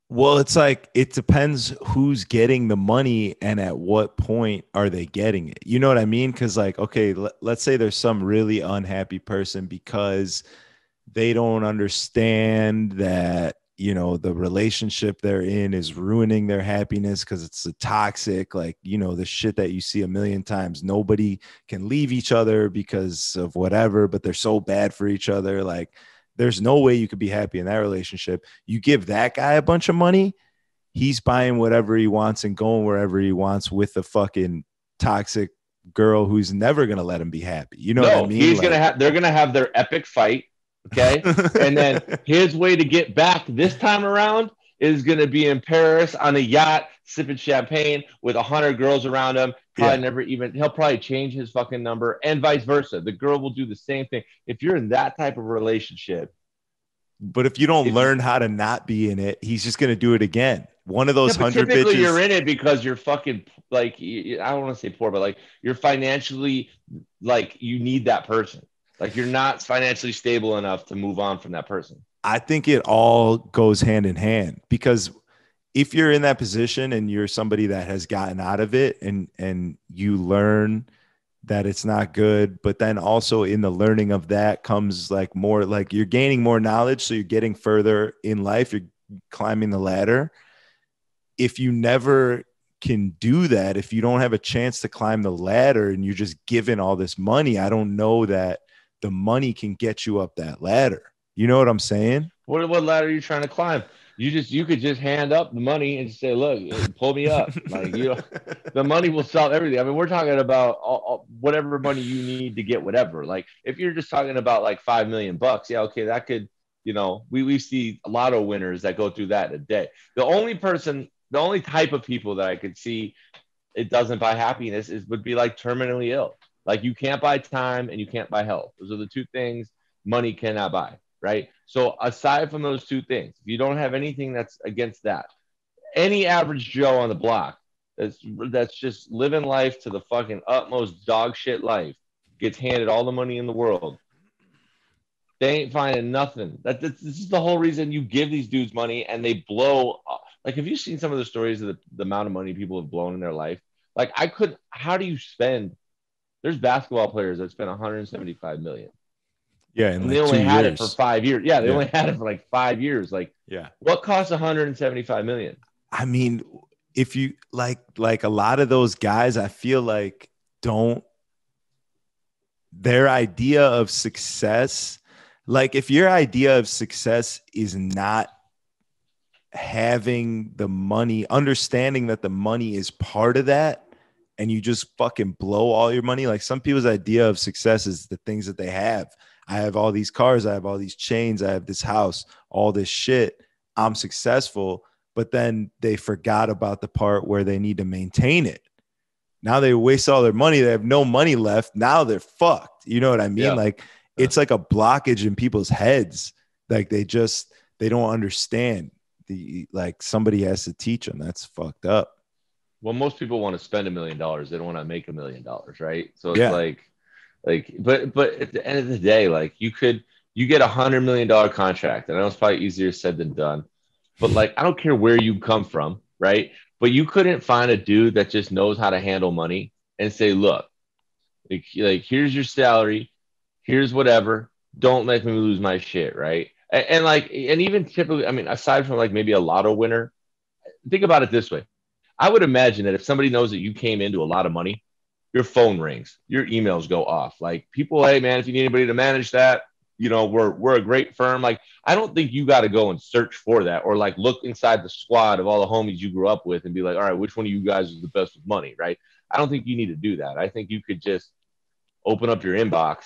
Well, it's like it depends who's getting the money and at what point are they getting it. You know what I mean? Because, like, okay, let's say there's some really unhappy person because they don't understand that, you know, the relationship they're in is ruining their happiness because it's a toxic, like, you know, the shit that you see a million times. Nobody can leave each other because of whatever, but they're so bad for each other. Like, there's no way you could be happy in that relationship. You give that guy a bunch of money, he's buying whatever he wants and going wherever he wants with a fucking toxic girl who's never going to let him be happy. You know what I No, mean? they're gonna have their epic fight. Okay. And then his way to get back this time around is gonna be in Paris on a yacht, sipping champagne with 100 girls around him. Yeah. He'll probably change his fucking number, and vice versa. The girl will do the same thing. If you're in that type of relationship, But if you don't if you, learn how to not be in it, he's just going to do it again. One of yeah, those but 100 typically you're bitches. in it because you're fucking like, I don't want to say poor, but like you're financially, like you need that person. Like you're not financially stable enough to move on from that person. I think it all goes hand in hand because if you're in that position and you're somebody that has gotten out of it and you learn that it's not good, but then also in the learning of that comes like more, like you're gaining more knowledge, so you're getting further in life, you're climbing the ladder. If you never can do that, if you don't have a chance to climb the ladder and you're just given all this money, I don't know that the money can get you up that ladder. You know what I'm saying? What ladder are you trying to climb? You could just hand up the money and say, look, pull me up. Like the money will solve everything. I mean, we're talking about whatever money you need to get whatever. Like if you're just talking about like $5 million, yeah, okay, that could, we see lotto winners that go through that in a day. The only type of people that I could see it doesn't buy happiness would be like terminally ill. Like you can't buy time and you can't buy health. Those are the two things money cannot buy. Right. So aside from those two things, if you don't have anything that's against that, any average Joe on the block that's just living life to the fucking utmost dog shit life gets handed all the money in the world. They ain't finding nothing. This is the whole reason you give these dudes money and they blow. Like, have you seen some of the stories of the amount of money people have blown in their life? Like, how do you spend? There's basketball players that spend 175 million. Yeah, and like they only 2 had years. it for 5 years. Yeah, they only had it for like 5 years. Like, yeah. What costs 175 million? I mean, if you like a lot of those guys, I feel like their idea of success, like if your idea of success is not having the money, understanding that the money is part of that, and you just fucking blow all your money. Like some people's idea of success is the things that they have. I have all these cars, I have all these chains, I have this house, all this shit. I'm successful, but then they forgot about the part where they need to maintain it. Now they waste all their money. They have no money left. Now they're fucked. You know what I mean? Yeah. Like it's like a blockage in people's heads. Like they don't understand like somebody has to teach them. That's fucked up. Well, most people want to spend $1 million. They don't want to make $1 million, right? So it's but at the end of the day, like you get $100 million contract. And I know it's probably easier said than done, but like, I don't care where you come from, right? But you couldn't find a dude that just knows how to handle money and say, look, like here's your salary, here's whatever. Don't make me lose my shit, right? And even typically, I mean, aside from like maybe a lotto winner, think about it this way. I would imagine that if somebody knows that you came into a lot of money, your phone rings, your emails go off. Like people, hey man, if you need anybody to manage that, we're a great firm. Like I don't think you got to go and search for that or like look inside the squad of all the homies you grew up with and be like, all right, which one of you guys is the best with money, right? I don't think you need to do that. I think you could just open up your inbox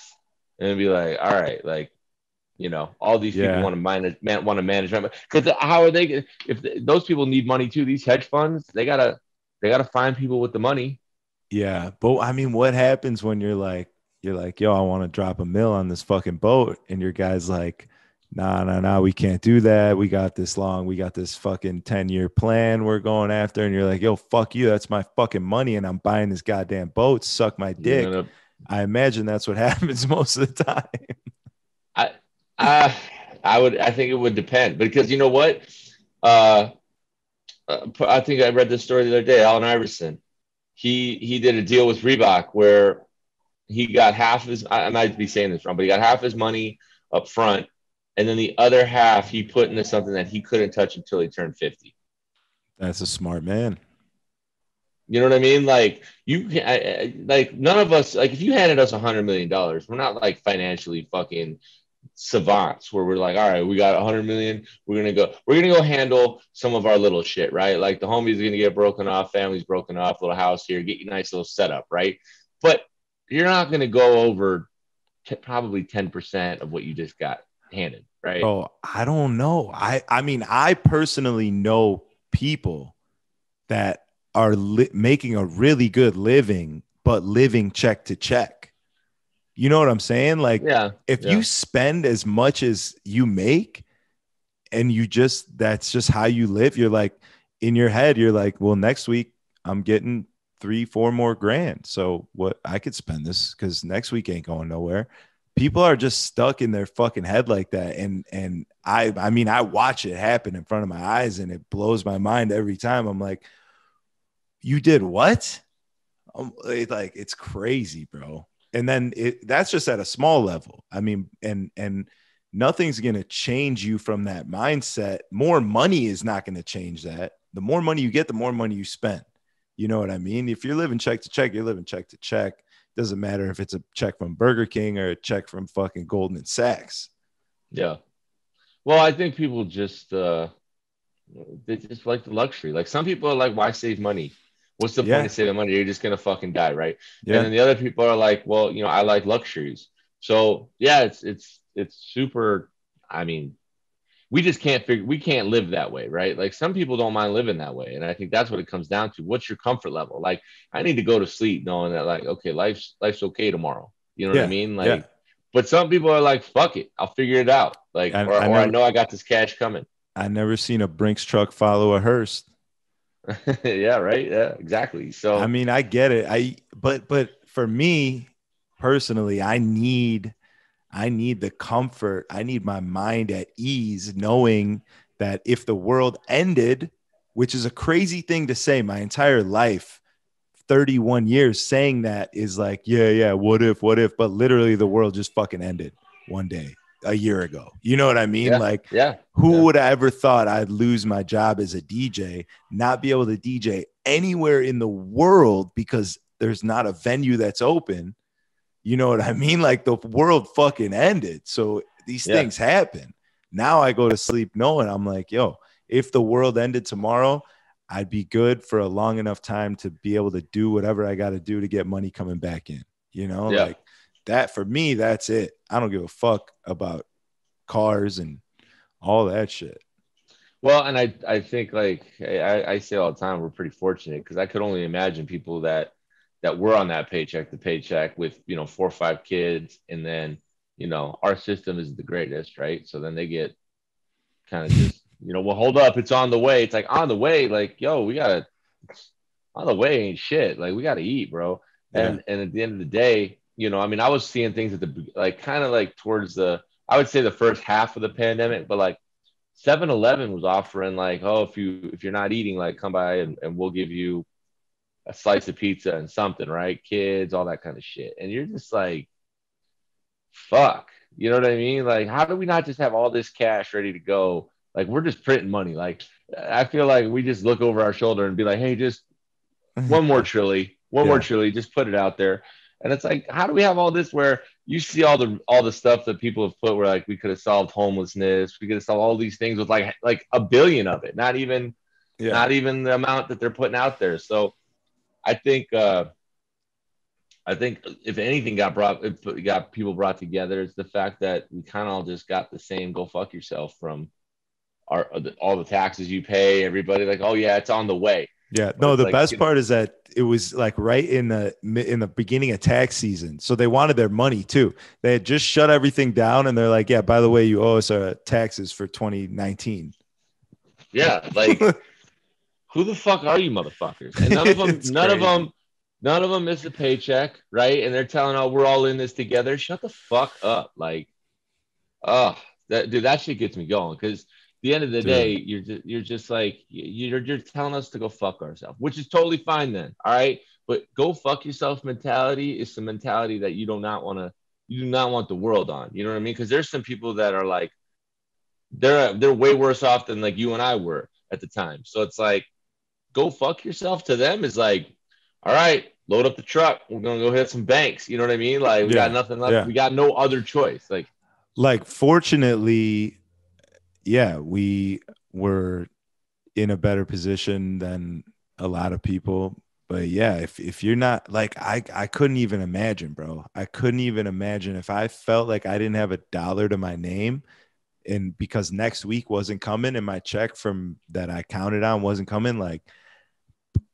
and be like, all right, like all these people want to manage because how are they? If those people need money too, these hedge funds, they gotta find people with the money. Yeah, but I mean, what happens when you're like you're like, yo, I want to drop a mill on this fucking boat. And your guy's like, nah, we can't do that. We got this fucking 10-year plan we're going after. And you're like, yo, fuck you. That's my fucking money. And I'm buying this goddamn boat. Suck my You're dick. gonna, I imagine that's what happens most of the time. I, I, I think it would depend because you know what? Uh, I think I read this story the other day. Allen Iverson, he did a deal with Reebok where he got half his. I might be saying this wrong, but he got half his money up front, and then the other half he put into something that he couldn't touch until he turned 50. That's a smart man. You know what I mean? Like you, like none of us. Like if you handed us $100 million, we're not like financially fucking savants where we're like, all right, we got 100 million. We're gonna go handle some of our little shit, right? Like the homies are gonna get broken off, families broken off, little house here, get you a nice little setup, right? But you're not gonna go over probably 10% of what you just got handed, right? Bro, I don't know. I mean, I personally know people that are making a really good living, but living check to check. You know what I'm saying? Like, Yeah, if yeah, you spend as much as you make and that's just how you live, you're like, in your head, you're like, well, next week I'm getting 3, 4 more grand. So what, I could spend this because next week ain't going nowhere. People are just stuck in their fucking head like that. And I mean, I watch it happen in front of my eyes and it blows my mind every time. I'm like, you did what? Like it's crazy, bro. And then that's just at a small level. I mean, and nothing's gonna change you from that mindset. More money is not gonna change that. The more money you get, the more money you spend. You know what I mean? If you're living check to check, you're living check to check. Doesn't matter if it's a check from Burger King or a check from fucking Goldman Sachs. yeah. Well, I think people just they just like the luxury. Like some people are like, why save money? What's the point Yeah, of saving money? You're just gonna fucking die, right? And yeah, then the other people are like, well, I like luxuries. So yeah, it's super. I mean, we can't live that way, right? Like some people don't mind living that way, and I think that's what it comes down to. What's your comfort level? Like I need to go to sleep knowing that like okay, life's okay tomorrow. You know what I yeah, mean? yeah. Like, but some people are like, fuck it, I'll figure it out. Like, I, or I or I never, know I got this cash coming. I never seen a Brinks truck follow a hearse. Yeah, right. Yeah, exactly. I So mean, I get it. But for me personally, I need the comfort. I need my mind at ease, knowing that if the world ended, which is a crazy thing to say, my entire life, 31 years saying that is like, yeah, what if? But literally, the world just fucking ended one day, a year ago. You know what I mean? yeah, Like, yeah, who yeah, would have ever thought I'd lose my job as a DJ, not be able to DJ anywhere in the world because there's not a venue that's open? You know what I mean? Like the world fucking ended. So these yeah, things happen. Now I go to sleep knowing I'm like, yo, if the world ended tomorrow, I'd be good for a long enough time to be able to do whatever I got to do to get money coming back in. You know, yeah. like that for me, that's it. I don't give a fuck about cars and all that shit. Well, and I think like I say all the time, we're pretty fortunate because I could only imagine people that were on that paycheck to paycheck with 4 or 5 kids, and then our system is the greatest, right? So then they get kind of just well, hold up, it's on the way. It's like on the way, like yo, we gotta on the way ain't shit. Like we gotta eat, bro. Yeah. And at the end of the day, I mean, I was seeing things at the like kind of like towards the I would say the first half of the pandemic, but like 7-Eleven was offering like, oh, if you're not eating, like come by and we'll give you a slice of pizza and something, right? Kids, all that kind of shit. And you're just like, fuck. You know what I mean? Like, how do we not just have all this cash ready to go? Like, we're just printing money. Like, I feel like we just look over our shoulder and be like, hey, just one more Yeah. chili, just put it out there. And it's like, how do we have all this where you see all the stuff that people have put where like we could have solved homelessness, we could have solved all these things with like a billion of it, not even Yeah. not even the amount that they're putting out there. So I think if anything if it got people brought together, it's the fact that we kind of all just got the same go fuck yourself from all the taxes you pay, everybody like, oh yeah, it's on the way. Yeah. But No, it's the like, best part is that it was like right in the beginning of tax season. So they wanted their money too. They had just shut everything down and they're like, yeah, by the way, you owe us our taxes for 2019. yeah, like who the fuck are you motherfuckers? And none of them, It's crazy. none of them miss a paycheck, right? And they're telling, oh, we're all in this together. Shut the fuck up. Like, oh, that shit gets me going. Because the end of the day, Dude. you're just like you're telling us to go fuck ourselves, which is totally fine then. All right. But go fuck yourself mentality is the mentality that you do not want the world on. You know what I mean? Because there's some people that are like, they're way worse off than like you and I were at the time. So it's like, go fuck yourself to them is like, all right, load up the truck. We're gonna go hit some banks. You know what I mean? Like we got Yeah. nothing left. Yeah. We got no other choice. Like, fortunately, yeah, we were in a better position than a lot of people. But yeah, if you're not like I couldn't even imagine, bro. I couldn't even imagine if I felt like I didn't have a dollar to my name and because next week wasn't coming and my check from that I counted on wasn't coming, like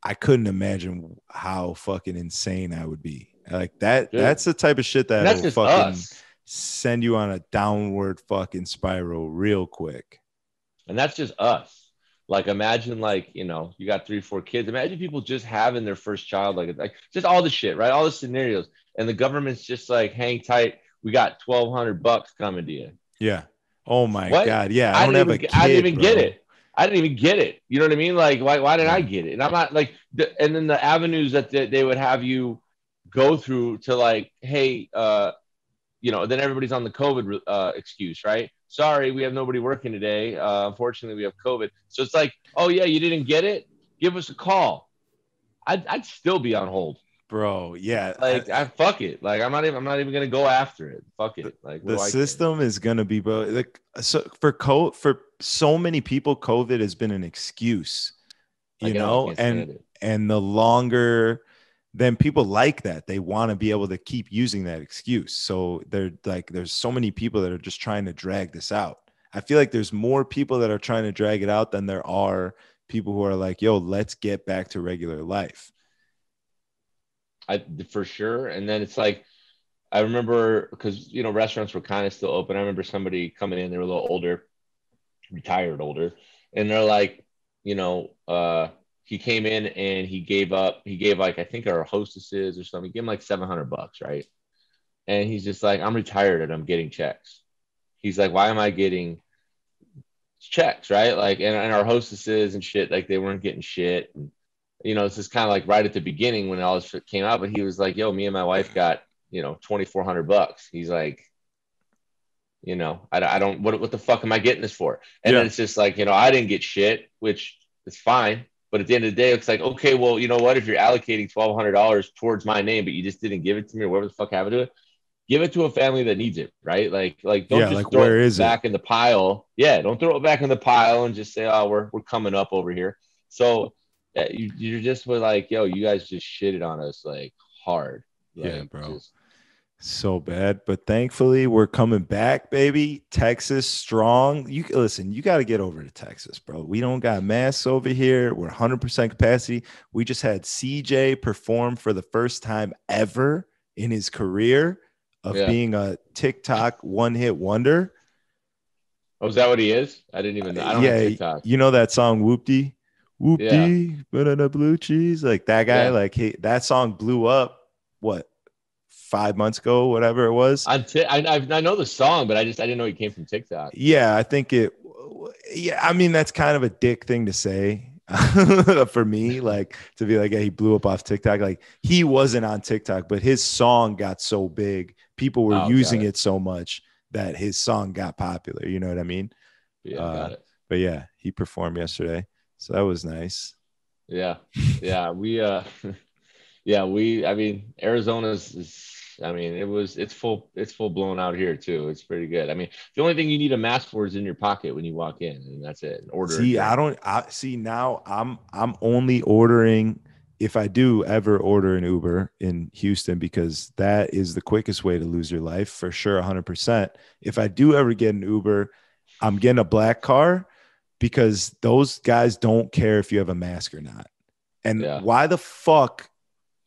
I couldn't imagine how fucking insane I would be. Like dude. that's the type of shit And that's that'll just fucking us. send you on a downward fucking spiral real quick. And that's just us. Like imagine like, you got 3, 4 kids. Imagine people just having their first child, like just all the shit, right? All the scenarios. And the government's just like, hang tight. We got $1,200 coming to you. Yeah. Oh my What? God. Yeah. I I don't didn't have a even I didn't kid, even get bro. it. I didn't even get it. You know what I mean? Like why didn't I Yeah. get it? And I'm not like and then the avenues that they would have you go through to like, hey, then everybody's on the COVID excuse, right? Sorry, we have nobody working today. Unfortunately, we have COVID. So it's like, oh yeah, you didn't get it? Give us a call. I'd still be on hold. Bro. Yeah. Like I fuck it. Like I'm not even gonna go after it. Fuck it. Like what The do I care? system is gonna be, bro. Like so for so many people, COVID has been an excuse, I know I can't and stand it. the longer then people like that, they want to be able to keep using that excuse. So they're like, there's so many people that are just trying to drag this out. I feel like there's more people that are trying to drag it out than there are people who are like, yo, let's get back to regular life. I for sure. And then it's like I remember because restaurants were kind of still open. I remember somebody coming in, they were a little older, retired older, and they're like, he came in and he gave like I think our hostesses or something, he gave him like $700, right? And he's just like, I'm retired and I'm getting checks. He's like, why am I getting checks, right? Like, and our hostesses and shit, like they weren't getting shit. And, it's just kind of like right at the beginning when all this shit came out. But he was like, yo, me and my wife got, $2,400. He's like, I don't, what the fuck am I getting this for? And then Yeah. it's just like, I didn't get shit, which is fine. But at the end of the day, it's like, okay, well, you know what? If you're allocating $1,200 towards my name, but you just didn't give it to me or whatever the fuck happened to it, give it to a family that needs it, right? Like don't Yeah. just Like, throw where it is it? back in the pile. Yeah, don't throw it back in the pile and just say, oh, we're coming up over here. So you're just with like, yo, you guys just shitted on us like hard, Yeah, like bro. just So bad, but thankfully we're coming back, baby. Texas strong. You listen, you got to get over to Texas, bro. We don't got masks over here. We're 100% capacity. We just had CJ perform for the first time ever in his career of yeah. being a TikTok one-hit wonder. Oh, is that what he is? I didn't even know. I don't have Yeah, TikTok. you know that song Whoopty? Yeah, Whoopty, banana blue cheese, like that guy, yeah. like that song blew up what 5 months ago, whatever it was. I know the song, but I didn't know he came from TikTok. Yeah, I think it. Yeah, I mean that's kind of a dick thing to say for me, like to be like, yeah, he blew up off TikTok. Like he wasn't on TikTok, but his song got so big, people were Oh, got using it. it so much that his song got popular. You know what I mean? Yeah, Uh, got it. but yeah, he performed yesterday, so that was nice. Yeah, yeah. Yeah, I mean, Arizona's is, I mean, it's full blown out here too. It's pretty good. I mean, the only thing you need a mask for is in your pocket when you walk in, and that's it. And order a See, I drink. don't. I see now. I'm only ordering if I do ever order an Uber in Houston because that is the quickest way to lose your life for sure, 100%. If I do ever get an Uber, I'm getting a black car because those guys don't care if you have a mask or not. And Yeah. why the fuck,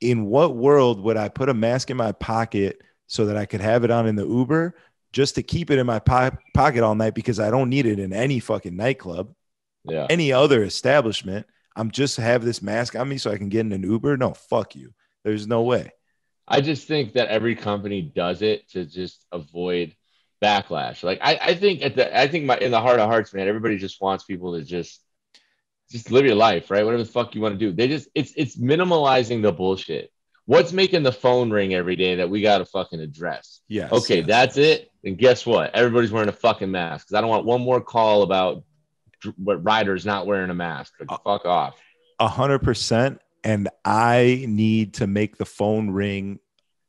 in what world would I put a mask in my pocket so that I could have it on in the Uber just to keep it in my pocket all night because I don't need it in any fucking nightclub, Yeah. any other establishment. I'm just have this mask on me so I can get in an Uber. No, fuck you. There's no way. I just think that every company does it to just avoid backlash. Like I think in the heart of hearts, man, everybody just wants people to just live your life, right? Whatever the fuck you want to do. It's minimalizing the bullshit. What's making the phone ring every day that we got to fucking address? Yes. Okay, that's it. And guess what? Everybody's wearing a fucking mask because I don't want one more call about what riders not wearing a mask. Like, fuck off. 100%. And I need to make the phone ring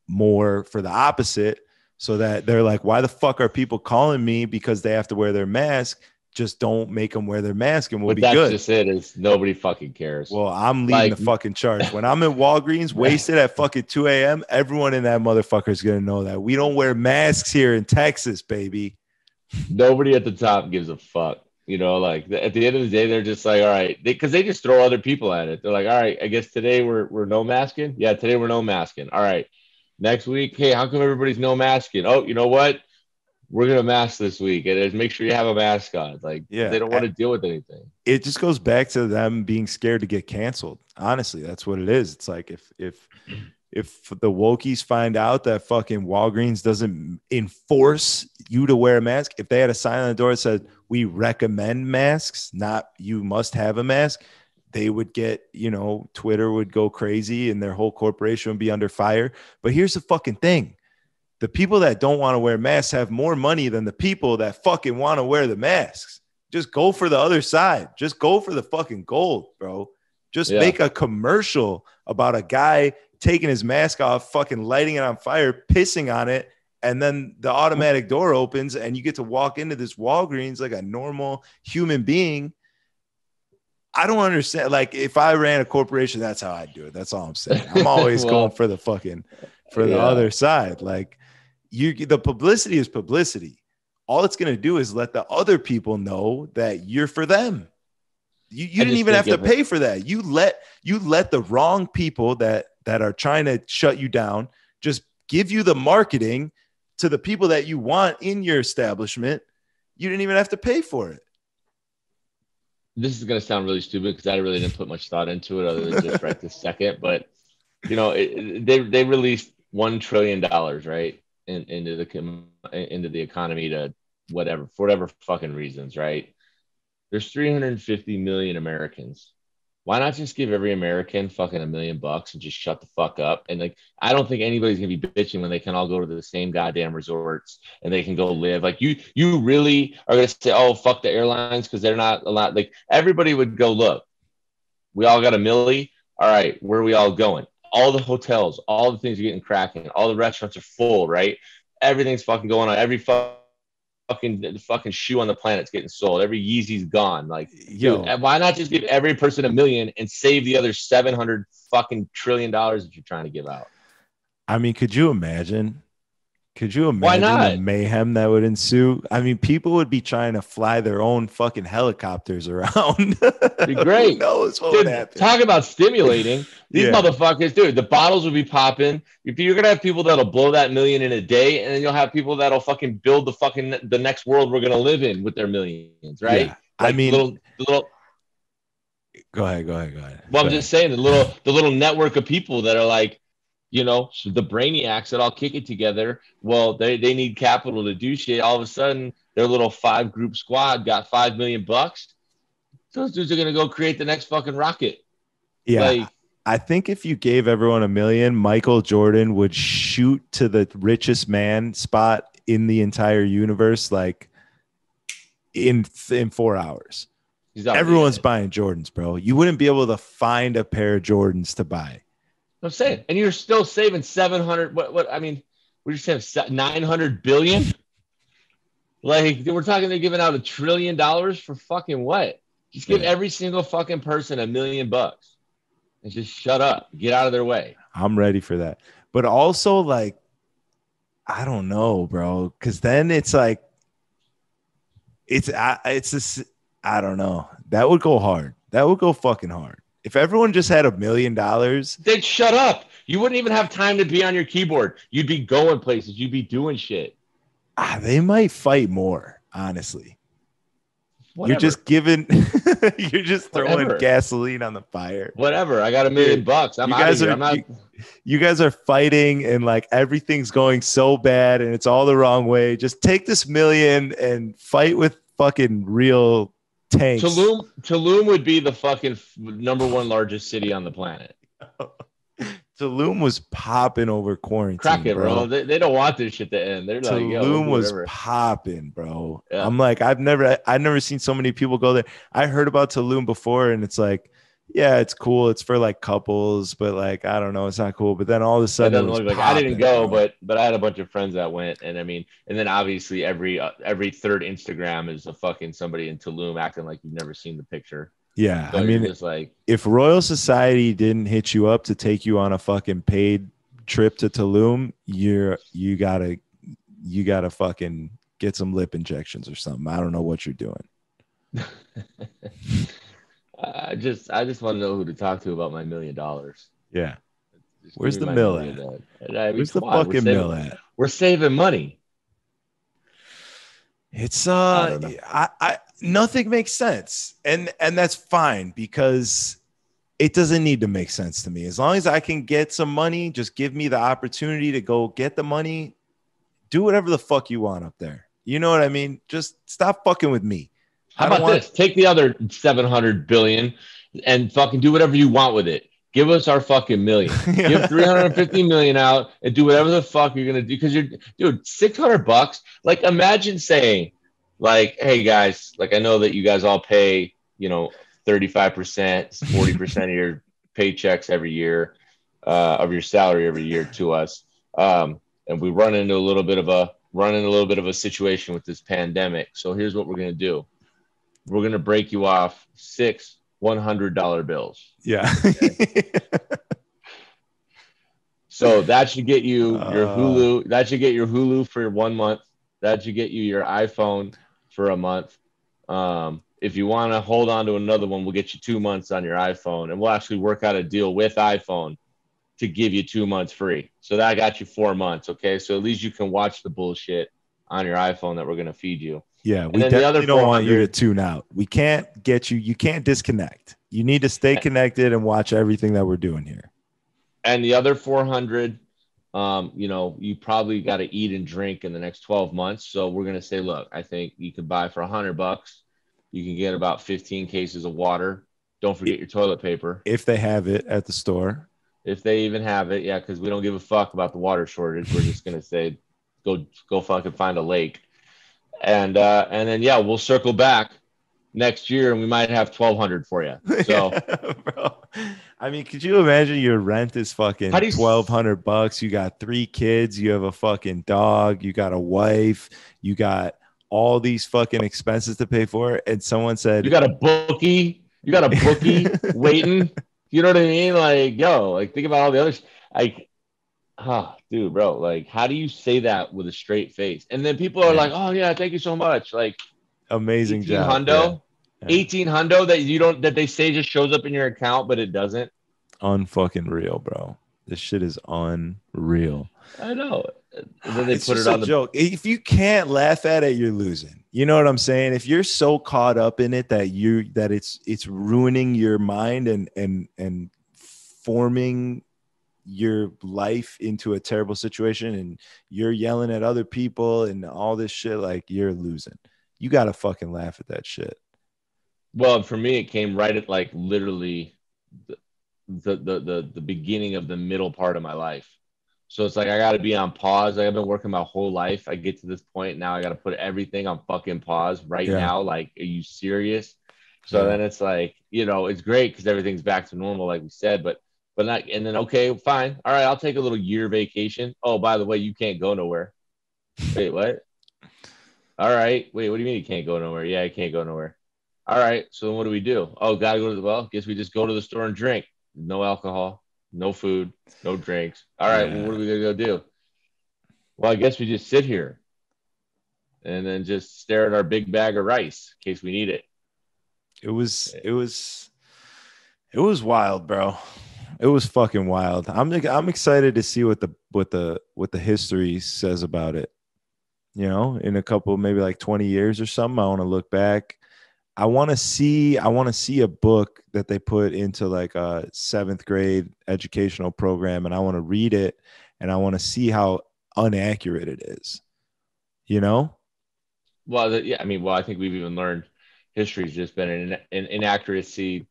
more for the opposite so that they're like, why the fuck are people calling me because they have to wear their mask? Just don't make them wear their mask and we'll be good. That's just it. Is nobody fucking cares. Well, I'm leading the fucking charge. When I'm in Walgreens wasted at fucking 2 a.m., everyone in that motherfucker is going to know that. We don't wear masks here in Texas, baby. Nobody at the top gives a fuck. You know, like at the end of the day, they're just like, all right, because they just throw other people at it. They're like, all right, I guess today we're no masking. Yeah, today we're no masking. All right. Next week, hey, how come everybody's no masking? Oh, you know what? We're going to mask this week. And make sure you have a mask on. Like, they don't want to deal with anything. It just goes back to them being scared to get canceled. Honestly, that's what it is. It's like if the wokies find out that fucking Walgreens doesn't enforce you to wear a mask, if they had a sign on the door that said, we recommend masks, not you must have a mask, they would get, Twitter would go crazy and their whole corporation would be under fire. But here's the fucking thing. The people that don't want to wear masks have more money than the people that fucking want to wear the masks. Just go for the other side. Just go for the fucking gold, bro. Just make a commercial about a guy taking his mask off, fucking lighting it on fire, pissing on it, and then the automatic door opens and you get to walk into this Walgreens like a normal human being. I don't understand. Like, if I ran a corporation, that's how I'd do it. That's all I'm saying. I'm always going for the fucking the other side. Like, the publicity is publicity. All it's going to do is let the other people know that you're for them. You didn't even have to pay for that. You let the wrong people that are trying to shut you down just give you the marketing to the people that you want in your establishment. You didn't even have to pay for it. This is going to sound really stupid because I really didn't put much thought into it other than just right this second. But, they released $1 trillion, right, into the economy to for whatever fucking reasons, right? There's 350 million Americans. Why not just give every American fucking $1 million and just shut the fuck up? And like, I don't think anybody's gonna be bitching when they can all go to the same goddamn resorts and they can go live. Like, you really are gonna say, oh, fuck the airlines because they're not allowed. Like, everybody would go, look, we all got $1 million. All right, where are we all going? All the hotels, all the things are getting cracking. All the restaurants are full, right? Everything's fucking going on. Every fucking shoe on the planet's getting sold. Every Yeezy's gone. Like, dude, why not just give every person $1 million and save the other 700 fucking trillion dollars that you're trying to give out? I mean, could you imagine the mayhem that would ensue? I mean, people would be trying to fly their own fucking helicopters around. It'd be great. Who knows what would happen? Talk about stimulating. These motherfuckers, dude, the bottles would be popping. You're going to have people that'll blow that $1 million in a day, and then you'll have people that'll fucking build the next world we're going to live in with their millions, right? Yeah. Like, I mean, the little. Go ahead. Well, I'm just saying the little network of people that are like, the brainiacs that all kick it together. Well, they need capital to do shit. All of a sudden, their little 5-group squad got $5 million. Those dudes are gonna go create the next fucking rocket. Yeah, like, I think if you gave everyone $1 million, Michael Jordan would shoot to the richest man spot in the entire universe, like in 4 hours. Everyone's buying Jordans, bro. You wouldn't be able to find a pair of Jordans to buy. I'm saying, and you're still saving 700. What? I mean, we just have 900 billion. Like, we're talking, they're giving out $1 trillion for fucking what? Just give every single fucking person $1 million and just shut up. Get out of their way. I'm ready for that. But also, like, I don't know, bro, because then it's like, I don't know. That would go hard. That would go fucking hard. If everyone just had $1 million, they'd shut up. You wouldn't even have time to be on your keyboard. You'd be going places. You'd be doing shit. They might fight more, honestly. Whatever. You're just giving, you're just throwing gasoline on the fire. Whatever. I got $1 million. I'm out of here. I'm not. You guys are fighting and like everything's going so bad and it's all the wrong way. Just take this $1 million and fight with fucking real tanks. Tulum would be the fucking #1 largest city on the planet. Tulum was popping over quarantine. Crack it, bro. They don't want this shit to end. They're like, Tulum was popping, bro. Yeah. I'm like, I've never seen so many people go there. I heard about Tulum before, and it's like, yeah, it's cool. It's for like couples, but like, I don't know, it's not cool. But then all of a sudden, it was like I didn't go, but I had a bunch of friends that went, and I mean, and then obviously every third Instagram is a fucking somebody in Tulum acting like you've never seen the picture. Yeah, so I mean, just like, if Royal Society didn't hit you up to take you on a fucking paid trip to Tulum, you gotta fucking get some lip injections or something. I don't know what you're doing. I just want to know who to talk to about my $1 million. Yeah, where's the mill at? Where's the fucking mill at? We're saving money. It's nothing makes sense, and that's fine because it doesn't need to make sense to me. As long as I can get some money, just give me the opportunity to go get the money. Do whatever the fuck you want up there. You know what I mean? Just stop fucking with me. How about this? Take the other 700 billion and fucking do whatever you want with it. Give us our fucking $1 million. Give 350 million out and do whatever the fuck you're gonna do. Because dude, $600. Like, imagine saying, like, hey guys, like I know that you guys all pay, 35%, 40% of your paychecks every year, of your salary every year to us. And we run into a little bit of a situation with this pandemic. So here's what we're gonna do. We're gonna break you off 6 $100 bills. Yeah. Okay? So that should get you your Hulu. That should get your Hulu for 1 month. That should get you your iPhone for a month. If you want to hold on to another one, we'll get you 2 months on your iPhone, and we'll actually work out a deal with iPhone to give you 2 months free. So that got you 4 months. Okay. So at least you can watch the bullshit on your iPhone that we're going to feed you. Yeah, we definitely don't want you to tune out. We can't get you. You can't disconnect. You need to stay connected and watch everything that we're doing here. And the other 400, you probably got to eat and drink in the next 12 months. So we're going to say, look, I think you could buy for $100. You can get about 15 cases of water. Don't forget your toilet paper. If they have it at the store. If they even have it. Yeah, because we don't give a fuck about the water shortage. We're just going to say, go fucking find a lake. And then, yeah, we'll circle back next year and we might have 1,200 for you. So, yeah, bro. I mean, could you imagine your rent is fucking $1,200? You got 3 kids. You have a fucking dog. You got a wife. You got all these fucking expenses to pay for. And someone said, you got a bookie waiting. You know what I mean? Like, yo, like think about all the others. Like, dude, bro, like, how do you say that with a straight face? And then people are like, oh yeah, thank you so much. Like, amazing job. Hundo, yeah. 18 hundo that they say just shows up in your account, but it doesn't. Unfucking real, bro. This shit is unreal. I know. And then they it's put just it on a joke. If you can't laugh at it, you're losing. You know what I'm saying? If you're so caught up in it that it's ruining your mind and forming your life into a terrible situation, and you're yelling at other people and all this shit, like, you're losing. You gotta fucking laugh at that shit. Well, for me, it came right at like literally the beginning of the middle part of my life. So it's like I got to be on pause. Like, I've been working my whole life. I get to this point now. I got to put everything on fucking pause right now. Like, are you serious? So then it's like, it's great because everything's back to normal, like we said, but not. And then, okay, fine. All right, I'll take a little year vacation. Oh, by the way, you can't go nowhere. Wait, what? All right. Wait, what do you mean you can't go nowhere? Yeah, I can't go nowhere. All right. So then what do? Oh, got to go to the guess we just go to the store and drink. No alcohol, no food, no drinks. All right. Well, what are we going to go do? Well, I guess we just sit here and then just stare at our big bag of rice in case we need it. It was It was wild, bro. It was fucking wild. I'm excited to see what the history says about it. You know, in a couple, maybe like 20 years or something. I want to look back. I want to see a book that they put into like a seventh grade educational program, and I want to read it, and I want to see how inaccurate it is. You know? Well, yeah, I mean, well, I think we've even learned history's just been an inaccuracy.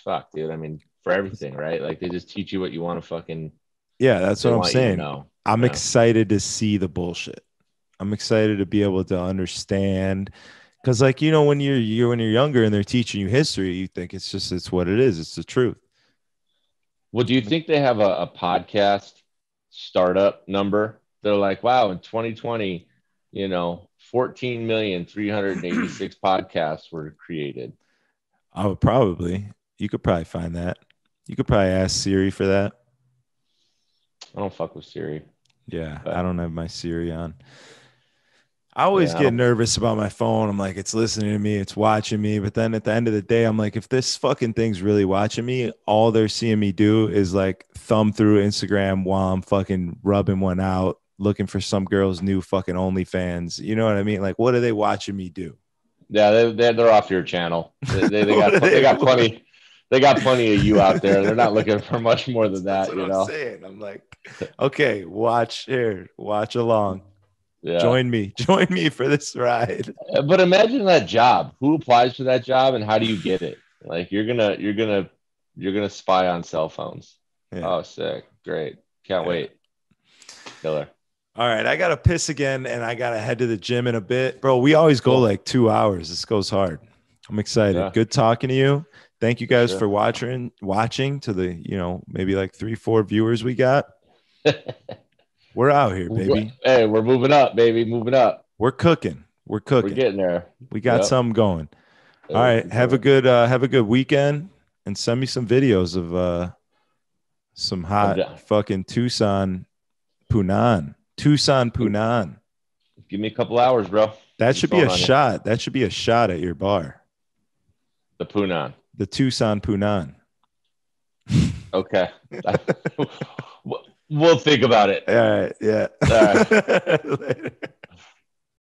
Fuck, dude. I mean, for everything, right? Like they just teach you what you want to fucking, Yeah, that's they what I'm want you to saying. know. I'm Yeah. excited to see the bullshit. I'm excited to be able to understand because, like, when you're younger and they're teaching you history, you think it's what it is. It's the truth. Well, do you think they have a podcast startup number? They're like, wow, in 2020, 14,386 podcasts were created. I would probably. You could probably find that. You could probably ask Siri for that. I don't fuck with Siri, Yeah, I but don't have my Siri on. I always yeah, I get don't. nervous about my phone. I'm like, it's listening to me, it's watching me. But then at the end of the day, I'm like, if this fucking thing's really watching me, all they're seeing me do is like thumb through Instagram while I'm fucking rubbing one out, looking for some girl's new fucking OnlyFans. You know what I mean? Like, what are they watching me do? Yeah, they're off your channel. They What got are they they? got plenty. They got plenty of you out there. They're not looking for much more than That's that, what you I'm know. saying. I'm like, okay, watch here, watch along. Yeah. Join me for this ride. But imagine that job. Who applies for that job and how do you get it? Like you're gonna spy on cell phones. Yeah. Oh, sick. Great. Can't Yeah. wait. Killer. All right, I gotta piss again, and I gotta head to the gym in a bit, bro. We always go Cool. like 2 hours. This goes hard. I'm excited. Yeah, Good talking to you. Thank you for guys sure. for watching to the maybe like 3-4 viewers we got. We're out here, baby. Hey, we're moving up, baby. Moving up. We're cooking. We're We're cooking. getting there. We got Yep. something going. All Hey, right, for have a sure. good weekend, and send me some videos of some I'm hot down. fucking Tucson Punan. Give me a couple hours, bro. That Be should be phone a on you. shot. That should be a shot at your bar. The Punan. The Tucson Punan. Okay. We'll think about it. All right. Yeah. All right. Later.